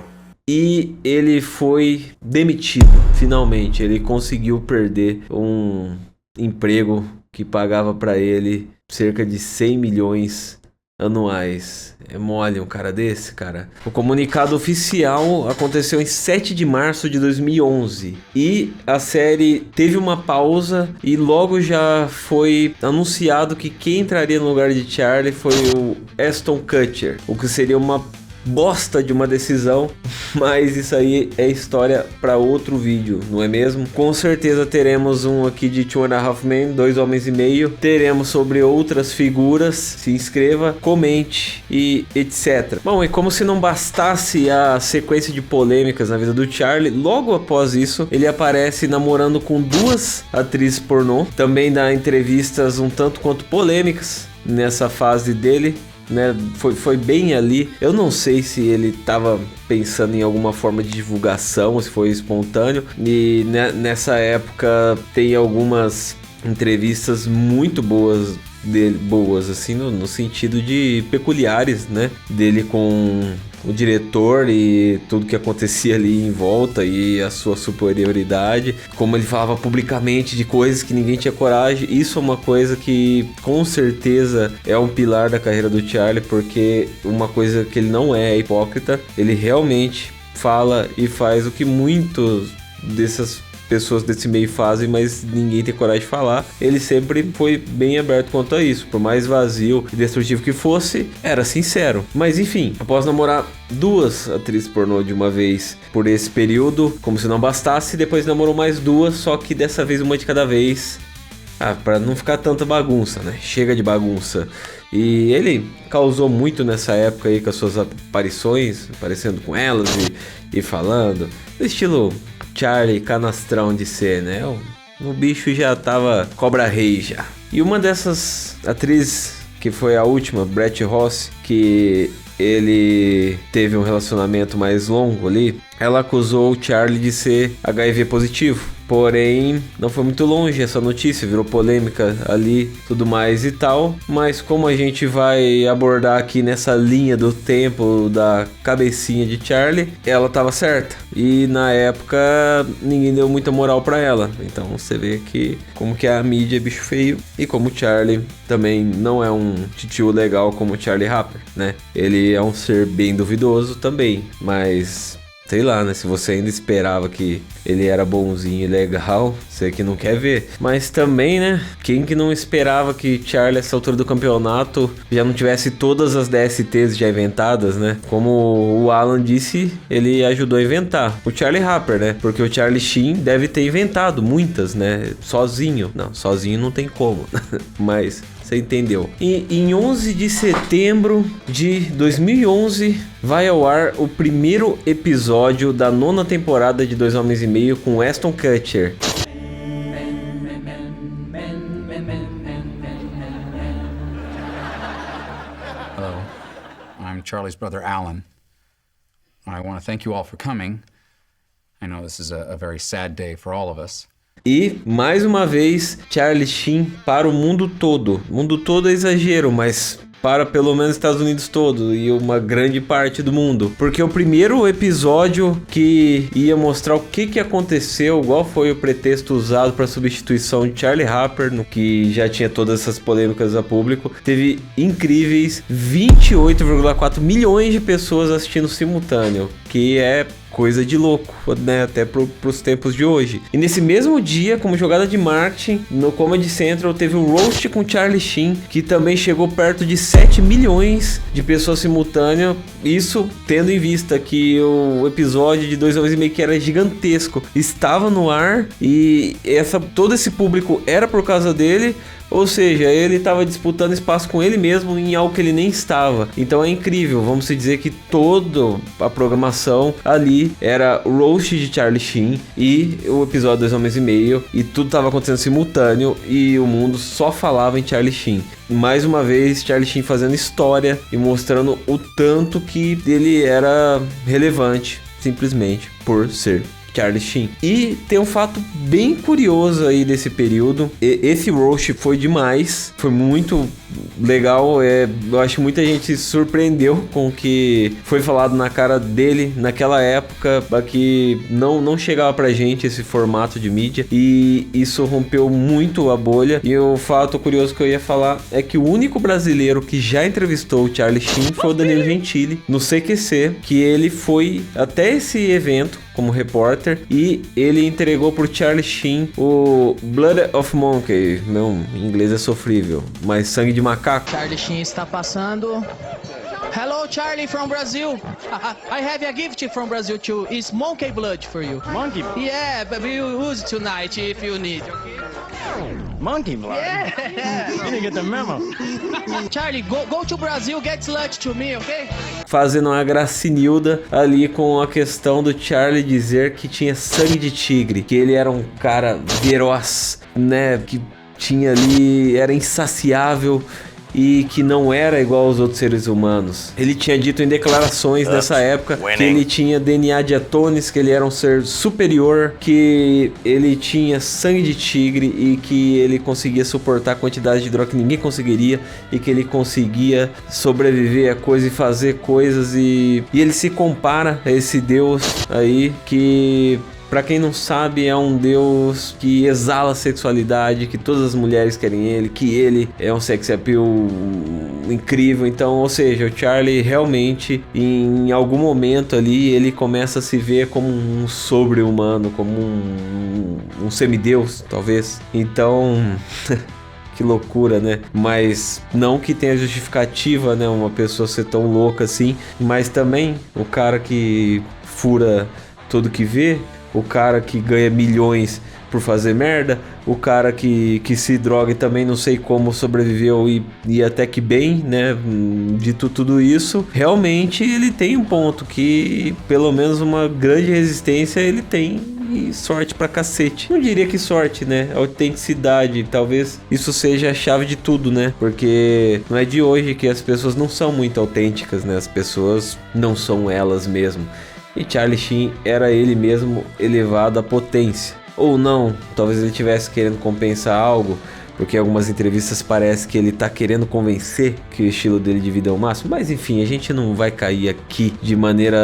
E ele foi demitido, finalmente. Ele conseguiu perder um emprego que pagava para ele cerca de 100 milhões anuais. É mole um cara desse, cara. O comunicado oficial aconteceu em 7 de março de 2011. E a série teve uma pausa e logo já foi anunciado que quem entraria no lugar de Charlie foi o Ashton Kutcher. O que seria uma bosta de uma decisão, mas isso aí é história para outro vídeo, não é mesmo? Com certeza teremos um aqui de Two and a Half Men, 2 Homens e Meio, teremos sobre outras figuras, se inscreva, comente e etc. Bom, e como se não bastasse a sequência de polêmicas na vida do Charlie, logo após isso, ele aparece namorando com 2 atrizes pornô, também dá entrevistas um tanto quanto polêmicas nessa fase dele, né? Foi bem ali. Eu não sei se ele tava pensando em alguma forma de divulgação, se foi espontâneo. E nessa época tem algumas entrevistas muito boas dele, boas assim no sentido de peculiares, né? Dele com o diretor e tudo que acontecia ali em volta e a sua superioridade, como ele falava publicamente de coisas que ninguém tinha coragem. Isso é uma coisa que com certeza é um pilar da carreira do Charlie, porque uma coisa que ele não é hipócrita, ele realmente fala e faz o que muitos dessas pessoas desse meio fazem, mas ninguém tem coragem de falar. Ele sempre foi bem aberto quanto a isso, por mais vazio e destrutivo que fosse, era sincero. Mas enfim, após namorar 2 atrizes pornô de uma vez por esse período, como se não bastasse, depois namorou mais 2, só que dessa vez uma de cada vez. Pra não ficar tanta bagunça, né? Chega de bagunça. E ele causou muito nessa época aí com as suas aparições, aparecendo com elas e falando, no estilo Charlie canastrão de ser, né? O bicho já tava cobra rei já. E uma dessas atrizes, que foi a última, Brett Ross, que ele teve um relacionamento mais longo ali, ela acusou o Charlie de ser HIV positivo. Porém, não foi muito longe essa notícia, virou polêmica ali, tudo mais e tal. Mas como a gente vai abordar aqui nessa linha do tempo da cabecinha de Charlie, ela tava certa. E na época, ninguém deu muita moral pra ela. Então você vê que como que a mídia é bicho feio. E como o Charlie também não é um titio legal como o Charlie Harper, né? Ele é um ser bem duvidoso também, mas sei lá, né? Se você ainda esperava que ele era bonzinho e legal, você que não quer ver. Mas também, né? Quem que não esperava que Charlie, essa altura do campeonato, já não tivesse todas as DSTs já inventadas, né? Como o Alan disse, ele ajudou a inventar. O Charlie Harper, né? Porque o Charlie Sheen deve ter inventado muitas, né? Sozinho. Não, sozinho não tem como. Mas você entendeu. E em 11 de setembro de 2011 vai ao ar o primeiro episódio da 9ª temporada de 2 Homens e Meio com Ashton Kutcher. Hello, I'm Charlie's brother Alan. I want to thank you all for coming. I know this is a very sad day for all of us. E, mais uma vez, Charlie Sheen para o mundo todo. Mundo todo é exagero, mas para pelo menos Estados Unidos todo e uma grande parte do mundo. Porque o primeiro episódio que ia mostrar o que aconteceu, qual foi o pretexto usado para a substituição de Charlie Harper, no que já tinha todas essas polêmicas a público, teve incríveis 28,4 milhões de pessoas assistindo simultâneo, que é coisa de louco, né? Até pros tempos de hoje. E nesse mesmo dia, como jogada de marketing, no Comedy Central teve o roast com Charlie Sheen, que também chegou perto de 7 milhões de pessoas simultâneas. Isso tendo em vista que o episódio de 2 Homens e Meio, que era gigantesco, estava no ar e todo esse público era por causa dele. Ou seja, ele estava disputando espaço com ele mesmo em algo que ele nem estava. Então é incrível, vamos dizer que toda a programação ali era o roast de Charlie Sheen e o episódio 2 Homens e Meio, e tudo estava acontecendo simultâneo e o mundo só falava em Charlie Sheen. Mais uma vez, Charlie Sheen fazendo história e mostrando o tanto que ele era relevante, simplesmente por ser Charlie Sheen. E tem um fato bem curioso aí desse período. Esse roast foi demais, foi muito legal. Eu acho que muita gente se surpreendeu com o que foi falado na cara dele naquela época, que não chegava pra gente esse formato de mídia, e isso rompeu muito a bolha. E o fato curioso que eu ia falar é que o único brasileiro que já entrevistou o Charlie Sheen foi o Danilo Gentili no CQC, que ele foi até esse evento como repórter, e ele entregou pro Charlie Sheen o Blood of Monkey. Meu inglês é sofrível, mas sangue de macaco. Charlie Sheen está passando. Hello, Charlie from Brazil. I have a gift from Brazil too. It's monkey blood for you. Monkey? Yeah, but we will use it tonight if you need, okay? Monkey blood? Yeah. You didn't get the memo. Charlie, go to Brazil, get lunch to me, okay? Fazendo uma gracinilda ali com a questão do Charlie dizer que tinha sangue de tigre, que ele era um cara feroz, né, que tinha ali, era insaciável e que não era igual aos outros seres humanos. Ele tinha dito em declarações nessa época que ele tinha DNA de Atones, que ele era um ser superior, que ele tinha sangue de tigre e que ele conseguia suportar a quantidade de droga que ninguém conseguiria, e que ele conseguia sobreviver a coisas e fazer coisas, e ele se compara a esse Deus aí que, pra quem não sabe, é um deus que exala sexualidade, que todas as mulheres querem ele, que ele é um sex appeal incrível. Então, ou seja, o Charlie realmente, em algum momento ali, ele começa a se ver como um sobre-humano, como um semideus, talvez. Então... que loucura, né? Mas não que tenha justificativa, né, uma pessoa ser tão louca assim, mas também o cara que fura tudo que vê, o cara que ganha milhões por fazer merda, o cara que se droga e também não sei como sobreviveu e até que bem, né? Dito tudo isso, realmente ele tem um ponto que pelo menos uma grande resistência ele tem, e sorte pra cacete. Não diria que sorte, né? Autenticidade, talvez isso seja a chave de tudo, né? Porque não é de hoje que as pessoas não são muito autênticas, né? As pessoas não são elas mesmo. E Charlie Sheen era ele mesmo elevado à potência. Ou não, talvez ele estivesse querendo compensar algo, porque em algumas entrevistas parece que ele tá querendo convencer que o estilo dele de vida é o máximo. Mas enfim, a gente não vai cair aqui de maneira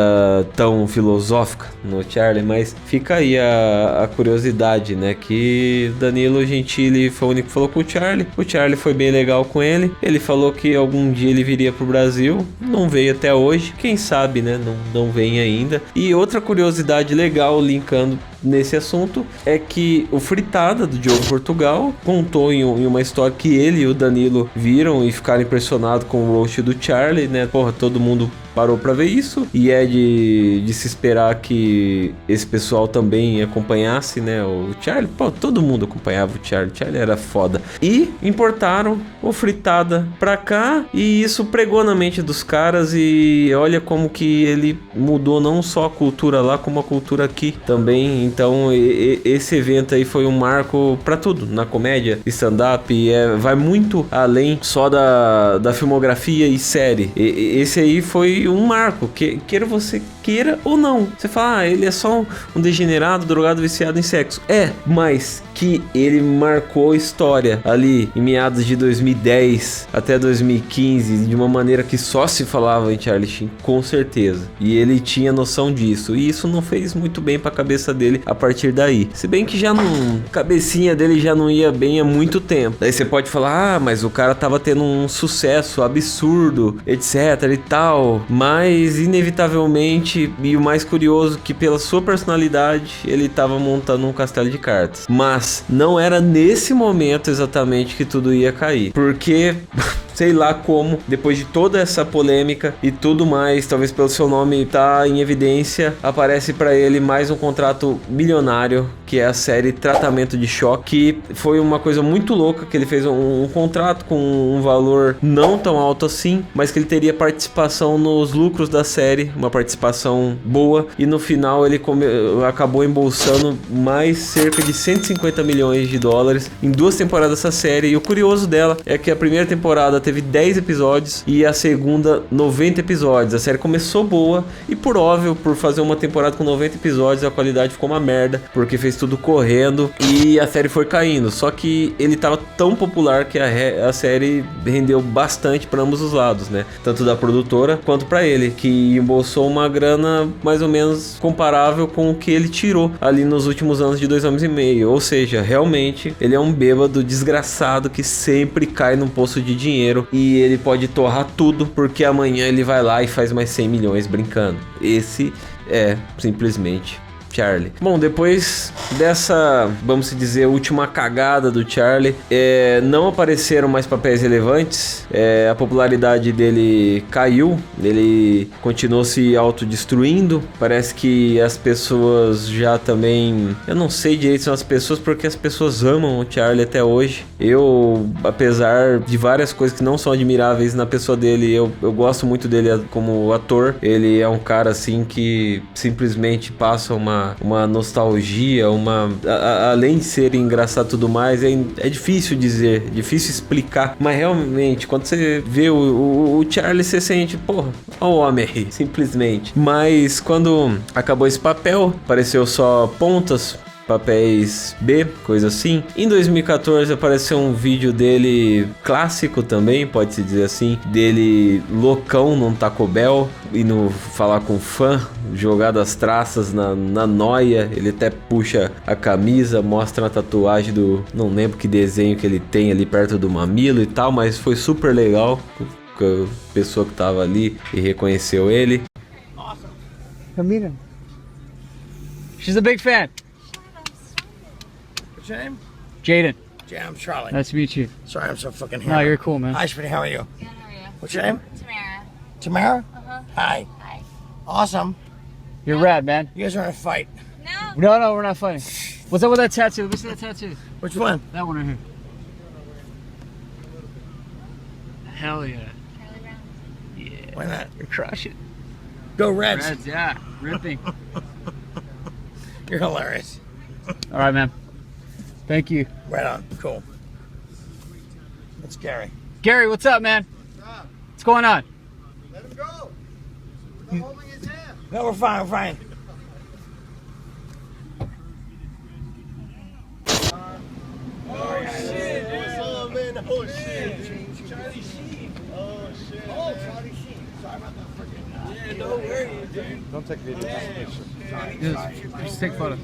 tão filosófica no Charlie, mas fica aí a curiosidade, né? Que Danilo Gentili foi o único que falou com o Charlie foi bem legal com ele. Ele falou que algum dia ele viria pro Brasil, não veio até hoje, quem sabe, né? Não vem ainda. E outra curiosidade legal, linkando nesse assunto, é que o Fritada do Diogo Portugal contou em uma história que ele e o Danilo viram e ficaram impressionados com o roast do Charlie, né? Porra, todo mundo parou pra ver isso, e é de se esperar que esse pessoal também acompanhasse, né, o Charlie. Pô, todo mundo acompanhava o Charlie era foda. E importaram o Fritada pra cá, e isso pregou na mente dos caras, e olha como que ele mudou não só a cultura lá, como a cultura aqui também. Então esse evento aí foi um marco pra tudo, na comédia, stand-up, vai muito além só da filmografia e série. Esse aí foi um marco, queira você queira ou não. Você fala, ele é só um degenerado, drogado, viciado em sexo. Mas que ele marcou história ali em meados de 2010 até 2015 de uma maneira que só se falava em Charlie Sheen, com certeza. E ele tinha noção disso. E isso não fez muito bem pra cabeça dele a partir daí. Se bem que já não... A cabecinha dele já não ia bem há muito tempo. Daí você pode falar, mas o cara tava tendo um sucesso absurdo, etc e tal. Mas, inevitavelmente, e o mais curioso, que pela sua personalidade, ele tava montando um castelo de cartas. Mas não era nesse momento exatamente que tudo ia cair. Porque... sei lá como, depois de toda essa polêmica e tudo mais, talvez pelo seu nome estar em evidência, aparece pra ele mais um contrato milionário, que é a série Tratamento de Choque, que foi uma coisa muito louca, que ele fez um contrato com um valor não tão alto assim, mas que ele teria participação nos lucros da série, uma participação boa, e no final ele acabou embolsando mais cerca de 150 milhões de dólares em 2 temporadas dessa série. E o curioso dela é que a primeira temporada teve 10 episódios e a segunda 90 episódios. A série começou boa e, por óbvio, por fazer uma temporada com 90 episódios, a qualidade ficou uma merda, porque fez tudo correndo e a série foi caindo. Só que ele tava tão popular que a série rendeu bastante para ambos os lados, né? Tanto da produtora quanto para ele, que embolsou uma grana mais ou menos comparável com o que ele tirou ali nos últimos anos de 2 anos e meio. Ou seja, realmente ele é um bêbado desgraçado que sempre cai num poço de dinheiro e ele pode torrar tudo porque amanhã ele vai lá e faz mais 100 milhões brincando. Esse é simplesmente Charlie. Bom, depois dessa, vamos dizer, última cagada do Charlie, não apareceram mais papéis relevantes, a popularidade dele caiu, ele continuou se autodestruindo, parece que as pessoas já também, eu não sei direito são as pessoas, porque as pessoas amam o Charlie até hoje. Eu, apesar de várias coisas que não são admiráveis na pessoa dele, eu gosto muito dele como ator. Ele é um cara assim que simplesmente passa uma nostalgia, além de ser engraçado e tudo mais, é difícil dizer, difícil explicar, mas realmente, quando você vê o Charlie, você sente, porra, olha o homem aí, simplesmente. Mas quando acabou esse papel, apareceu só pontas, papéis B, coisa assim. Em 2014 apareceu um vídeo dele clássico também, pode-se dizer assim, dele loucão num Taco Bell, indo falar com fã, jogado as traças na noia. Ele até puxa a camisa, mostra a tatuagem do... não lembro que desenho que ele tem ali perto do mamilo e tal, mas foi super legal. A pessoa que tava ali e reconheceu ele. Come meet him. She's a big fan. What's your name? Jaden, Yeah, I'm Charlie. nice to meet you. Sorry, I'm so fucking No, hammered. you're cool, man. Hi, sweetie, how are you? Good, how are you? What's your name? Tamara. Tamara? Uh-huh. Hi. Hi. Awesome. You're rad, man. You guys are in a fight. No. No, we're not fighting. What's up with that tattoo? Let me see that tattoo. Which one? That one right here. Hell yeah. Charlie Brown. Yeah. Why not? You're crushing. Go Reds. Reds, yeah. Ripping. You're hilarious. All right, man. Thank you. Right on. Cool. That's Gary. Gary, what's up, man? What's going on? Let him go. We're not holding his hand. No, we're fine. We're fine. Oh shit! Oh man! Oh shit! Charlie Sheen. Oh shit! Oh, Charlie Sheen. Sorry about that freaking. Yeah, no worries, dude. Don't take video. Just take photo.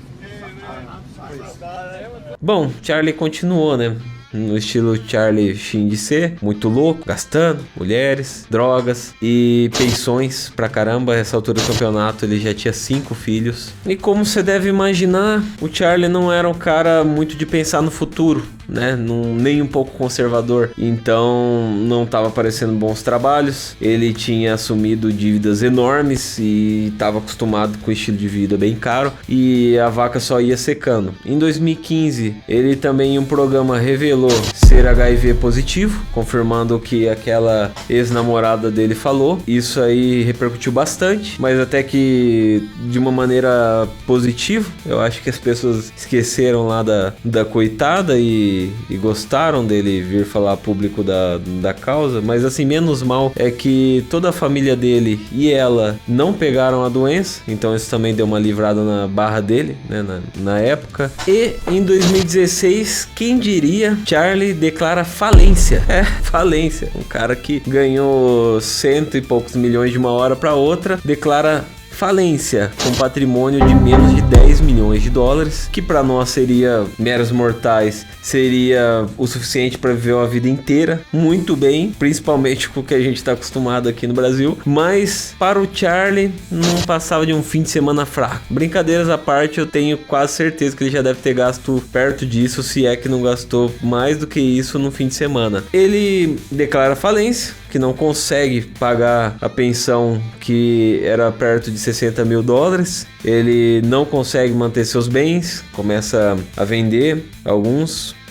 Bom, Charlie continuou, né? No estilo Charlie Sheen de ser, muito louco, gastando, mulheres, drogas e pensões pra caramba. Essa altura do campeonato ele já tinha 5 filhos. E como você deve imaginar, o Charlie não era um cara muito de pensar no futuro, né? Nem um pouco conservador. Então não estava aparecendo bons trabalhos. Ele tinha assumido dívidas enormes e estava acostumado com o estilo de vida bem caro. E a vaca só ia secando. Em 2015, ele também em um programa revelou revelou ser HIV positivo, confirmando o que aquela ex-namorada dele falou. Isso aí repercutiu bastante, mas até que de uma maneira positiva. Eu acho que as pessoas esqueceram lá da coitada e gostaram dele vir falar público da causa, mas assim, menos mal é que toda a família dele e ela não pegaram a doença, então isso também deu uma livrada na barra dele, né, na época. E em 2016, quem diria, Charlie declara falência. Falência. Um cara que ganhou 100 e poucos milhões de uma hora para outra, declara falência, com patrimônio de menos de 10 milhões de dólares, que para nós seria, meros mortais, seria o suficiente para viver uma vida inteira, muito bem, principalmente com o que a gente está acostumado aqui no Brasil, mas para o Charlie não passava de um fim de semana fraco. Brincadeiras à parte, eu tenho quase certeza que ele já deve ter gasto perto disso, se é que não gastou mais do que isso no fim de semana. Ele declara falência, que não consegue pagar a pensão que era perto de 60 mil dólares. Ele não consegue manter seus bens, começa a vender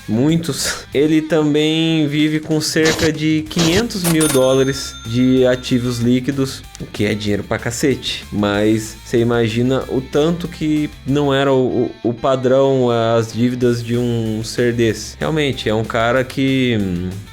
muitos. Ele também vive com cerca de 500 mil dólares de ativos líquidos, o que é dinheiro pra cacete. Mas você imagina o tanto que não era o padrão, as dívidas de um ser desse. Realmente, é um cara que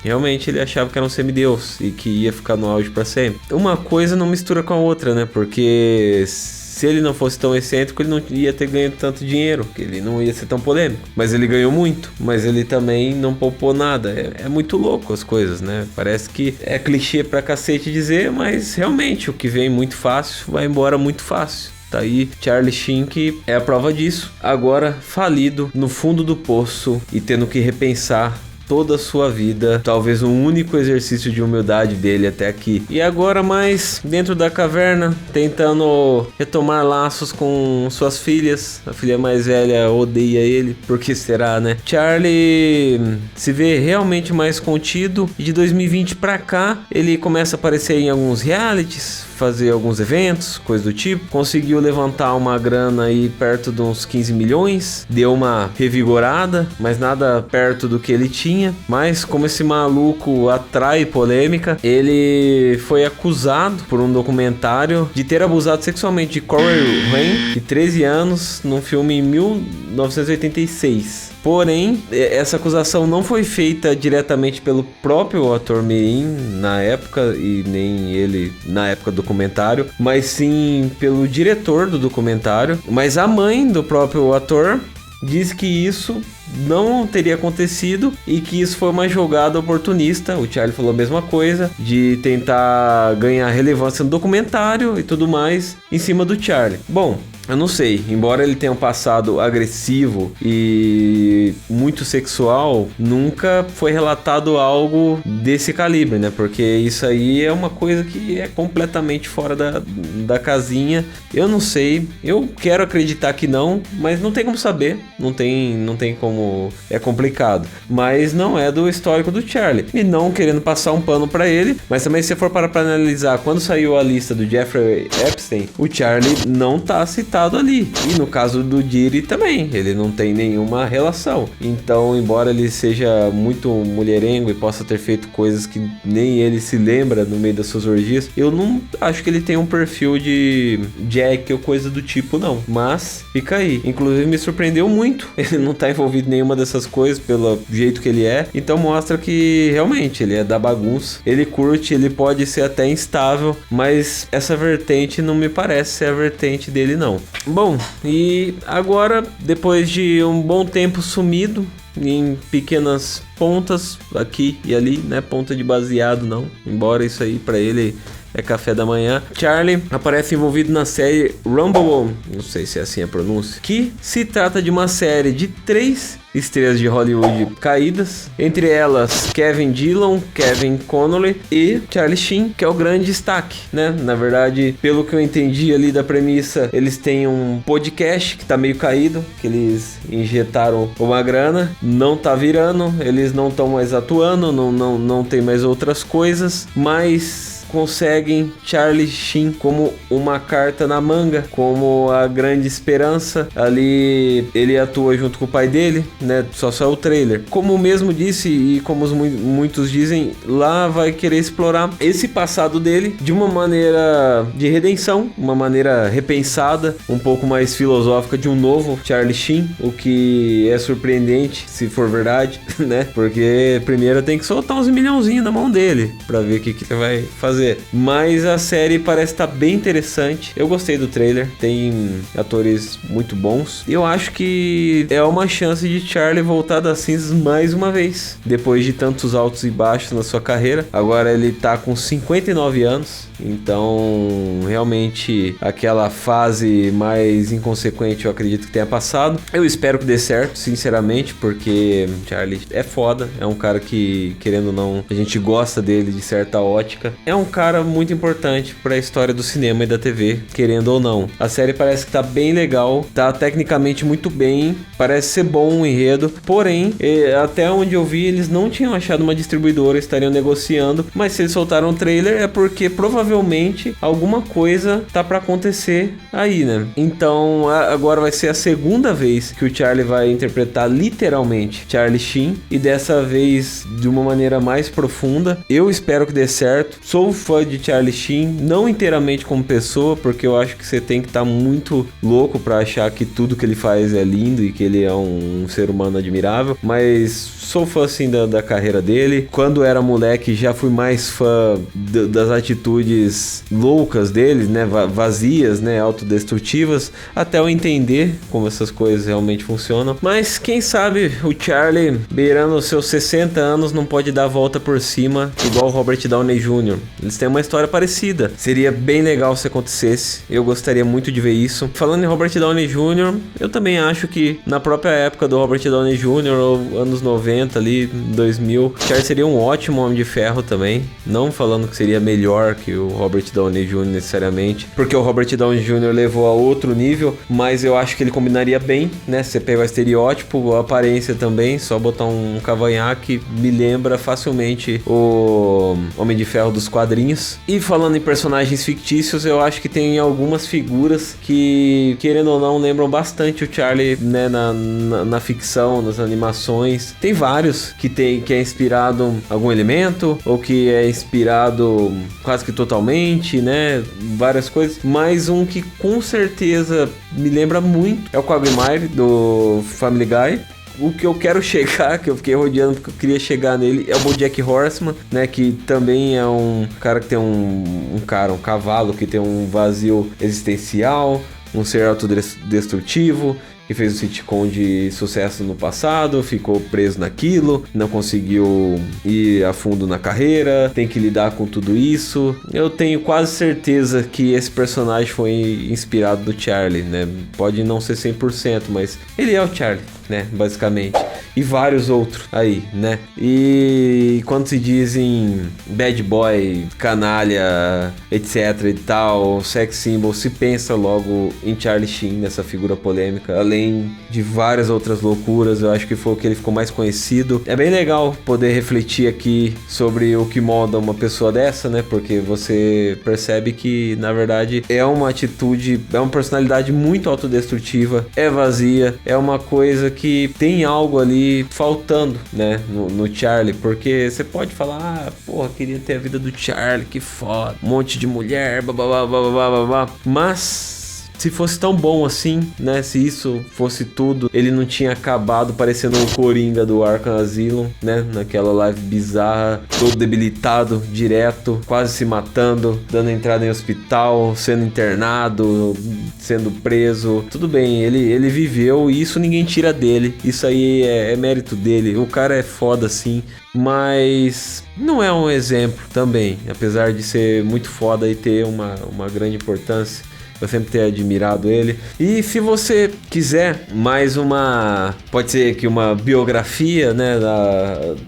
realmente ele achava que era um semideus e que ia ficar no auge pra sempre. Uma coisa não mistura com a outra, né? Porque se ele não fosse tão excêntrico, ele não ia ter ganho tanto dinheiro, que ele não ia ser tão polêmico. Mas ele ganhou muito, mas ele também não poupou nada. É muito louco as coisas, né? Parece que é clichê pra cacete dizer, mas realmente o que vem muito fácil, vai embora muito fácil. Tá aí, Charlie Sheen, que é a prova disso. Agora falido, no fundo do poço e tendo que repensar toda a sua vida, talvez um único exercício de humildade dele até aqui. E agora mais dentro da caverna, tentando retomar laços com suas filhas. A filha mais velha odeia ele, porque será, né? Charlie se vê realmente mais contido e de 2020 pra cá, ele começa a aparecer em alguns realities, fazer alguns eventos, coisa do tipo. Conseguiu levantar uma grana aí perto de uns 15 milhões, deu uma revigorada, mas nada perto do que ele tinha. Mas como esse maluco atrai polêmica, ele foi acusado por um documentário de ter abusado sexualmente de Corey Haim, de 13 anos, num filme em 1986. Porém, essa acusação não foi feita diretamente pelo próprio ator Meim na época, e nem ele na época do documentário, mas sim pelo diretor do documentário. Mas a mãe do próprio ator diz que isso não teria acontecido e que isso foi uma jogada oportunista. O Charlie falou a mesma coisa, de tentar ganhar relevância no documentário e tudo mais em cima do Charlie. Bom, eu não sei, embora ele tenha um passado agressivo e muito sexual, nunca foi relatado algo desse calibre, né? Porque isso aí é uma coisa que é completamente fora da casinha. Eu não sei, eu quero acreditar que não, mas não tem como saber, não tem como, é complicado. Mas não é do histórico do Charlie. E não querendo passar um pano pra ele, mas também se você for para analisar, quando saiu a lista do Jeffrey Epstein, o Charlie não tá citado ali. E no caso do Diddy também, ele não tem nenhuma relação. Então, embora ele seja muito mulherengo e possa ter feito coisas que nem ele se lembra no meio das suas orgias, eu não acho que ele tem um perfil de Jack ou coisa do tipo, não. Mas fica aí. Inclusive me surpreendeu muito ele não tá envolvido em nenhuma dessas coisas pelo jeito que ele é. Então mostra que realmente ele é da bagunça, ele curte, ele pode ser até instável, mas essa vertente não me parece ser a vertente dele, não. Bom, e agora, depois de um bom tempo sumido, em pequenas pontas aqui e ali, né? Ponta de baseado não, embora isso aí pra ele é café da manhã. Charlie aparece envolvido na série Rumble, não sei se é assim a pronúncia, que se trata de uma série de 3 estrelas de Hollywood caídas, entre elas Kevin Dillon, Kevin Connolly e Charlie Sheen, que é o grande destaque, né? Na verdade, pelo que eu entendi ali da premissa, eles têm um podcast que tá meio caído, que eles injetaram uma grana, não tá virando, eles não estão mais atuando, não tem mais outras coisas, mas conseguem Charlie Sheen como uma carta na manga, como a grande esperança. Ali ele atua junto com o pai dele, né? Só o trailer. Como o mesmo disse e como muitos dizem, lá vai querer explorar esse passado dele de uma maneira de redenção, uma maneira repensada, um pouco mais filosófica, de um novo Charlie Sheen, o que é surpreendente se for verdade, né? Porque primeiro tem que soltar uns milhãozinhos na mão dele pra ver o que ele vai fazer. Mas a série parece estar bem interessante. Eu gostei do trailer, tem atores muito bons. Eu acho que é uma chance de Charlie voltar das cinzas mais uma vez, depois de tantos altos e baixos na sua carreira. Agora ele tá com 59 anos, então realmente aquela fase mais inconsequente eu acredito que tenha passado. Eu espero que dê certo, sinceramente, porque Charlie é foda, é um cara que, querendo ou não, a gente gosta dele de certa ótica. É um cara muito importante para a história do cinema e da TV, querendo ou não. A série parece que tá bem legal, tá tecnicamente muito bem, parece ser bom o enredo, porém, até onde eu vi, eles não tinham achado uma distribuidora, estariam negociando, mas se eles soltaram o trailer é porque provavelmente alguma coisa tá para acontecer aí, né? Então agora vai ser a segunda vez que o Charlie vai interpretar literalmente Charlie Sheen, e dessa vez de uma maneira mais profunda. Eu espero que dê certo. Sou fã de Charlie Sheen, não inteiramente como pessoa, porque eu acho que você tem que estar muito louco para achar que tudo que ele faz é lindo e que ele é um ser humano admirável, mas sou fã assim da carreira dele. Quando era moleque já fui mais fã das atitudes loucas dele, né, vazias, né, autodestrutivas, até eu entender como essas coisas realmente funcionam. Mas quem sabe o Charlie, beirando os seus 60 anos, não pode dar a volta por cima igual o Robert Downey Jr. Eles têm uma história parecida. Seria bem legal se acontecesse. Eu gostaria muito de ver isso. Falando em Robert Downey Jr., eu também acho que na própria época do Robert Downey Jr., ou anos 90 ali, 2000, Charlie seria um ótimo Homem de Ferro também. Não falando que seria melhor que o Robert Downey Jr. necessariamente, porque o Robert Downey Jr. levou a outro nível, mas eu acho que ele combinaria bem, né? Você pega o estereótipo, a aparência também, só botar um cavanhaque, me lembra facilmente o Homem de Ferro dos quadrinhos. E falando em personagens fictícios, eu acho que tem algumas figuras que, querendo ou não, lembram bastante o Charlie, né, na ficção, nas animações. Tem vários que é inspirado em algum elemento, ou que é inspirado quase que totalmente, né, várias coisas, mas um que com certeza me lembra muito é o Quagmire do Family Guy. O que eu quero chegar, que eu fiquei rodeando porque eu queria chegar nele, é o BoJack Horseman, né? Que também é um cara que tem um cavalo que tem um vazio existencial, um ser autodestrutivo, que fez um sitcom de sucesso no passado, ficou preso naquilo, não conseguiu ir a fundo na carreira, tem que lidar com tudo isso. Eu tenho quase certeza que esse personagem foi inspirado no Charlie, né? Pode não ser 100%, mas ele é o Charlie, né? Basicamente. E vários outros aí, né? E quando se dizem bad boy, canalha, etc e tal, sex symbol, se pensa logo em Charlie Sheen, nessa figura polêmica, além de várias outras loucuras. Eu acho que foi o que ele ficou mais conhecido. É bem legal poder refletir aqui sobre o que molda uma pessoa dessa, né? Porque você percebe que, na verdade, é uma atitude, é uma personalidade muito autodestrutiva, é vazia, é uma coisa que tem algo ali faltando, né, no Charlie, porque você pode falar, porra, queria ter a vida do Charlie, que foda, um monte de mulher, babá, mas se fosse tão bom assim, né? Se isso fosse tudo, ele não tinha acabado parecendo um Coringa do Arkham Asylum, né? Naquela live bizarra, todo debilitado, direto, quase se matando, dando entrada em hospital, sendo internado, sendo preso. Tudo bem, ele viveu e isso ninguém tira dele. Isso aí é mérito dele. O cara é foda sim, mas não é um exemplo também, apesar de ser muito foda e ter uma grande importância. Eu sempre tenho admirado ele. E se você quiser mais uma, pode ser que uma biografia, né,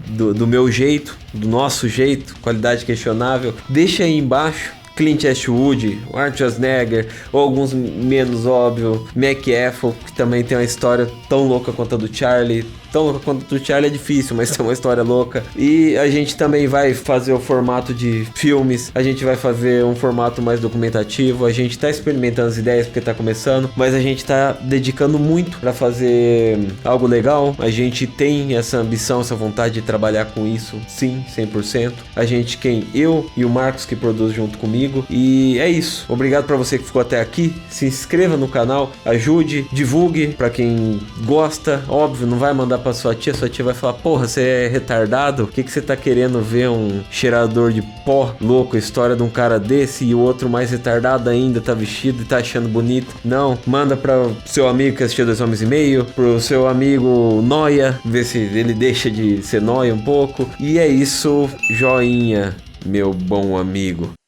do meu jeito, do nosso jeito, qualidade questionável, deixa aí embaixo. Clint Eastwood, Arnold Schwarzenegger, ou alguns menos óbvio, McAfee, que também tem uma história tão louca quanto a do Charlie. tão louca quanto do Charlie é difícil, mas tem uma história louca. E a gente também vai fazer o formato de filmes, a gente vai fazer um formato mais documentativo, a gente tá experimentando as ideias porque tá começando, mas a gente tá dedicando muito pra fazer algo legal. A gente tem essa ambição, essa vontade de trabalhar com isso, sim, 100%. A gente, eu e o Marcos que produz junto comigo. E é isso. Obrigado pra você que ficou até aqui. Se inscreva no canal, ajude, divulgue pra quem gosta. Óbvio, não vai mandar pra sua tia vai falar, porra, você é retardado? O que você tá querendo ver um cheirador de pó louco, a história de um cara desse e o outro mais retardado ainda tá vestido e tá achando bonito? Não, manda pra seu amigo que assistiu 2 Homens e Meio, pro seu amigo Noia, ver se ele deixa de ser Noia um pouco. E é isso, joinha, meu bom amigo.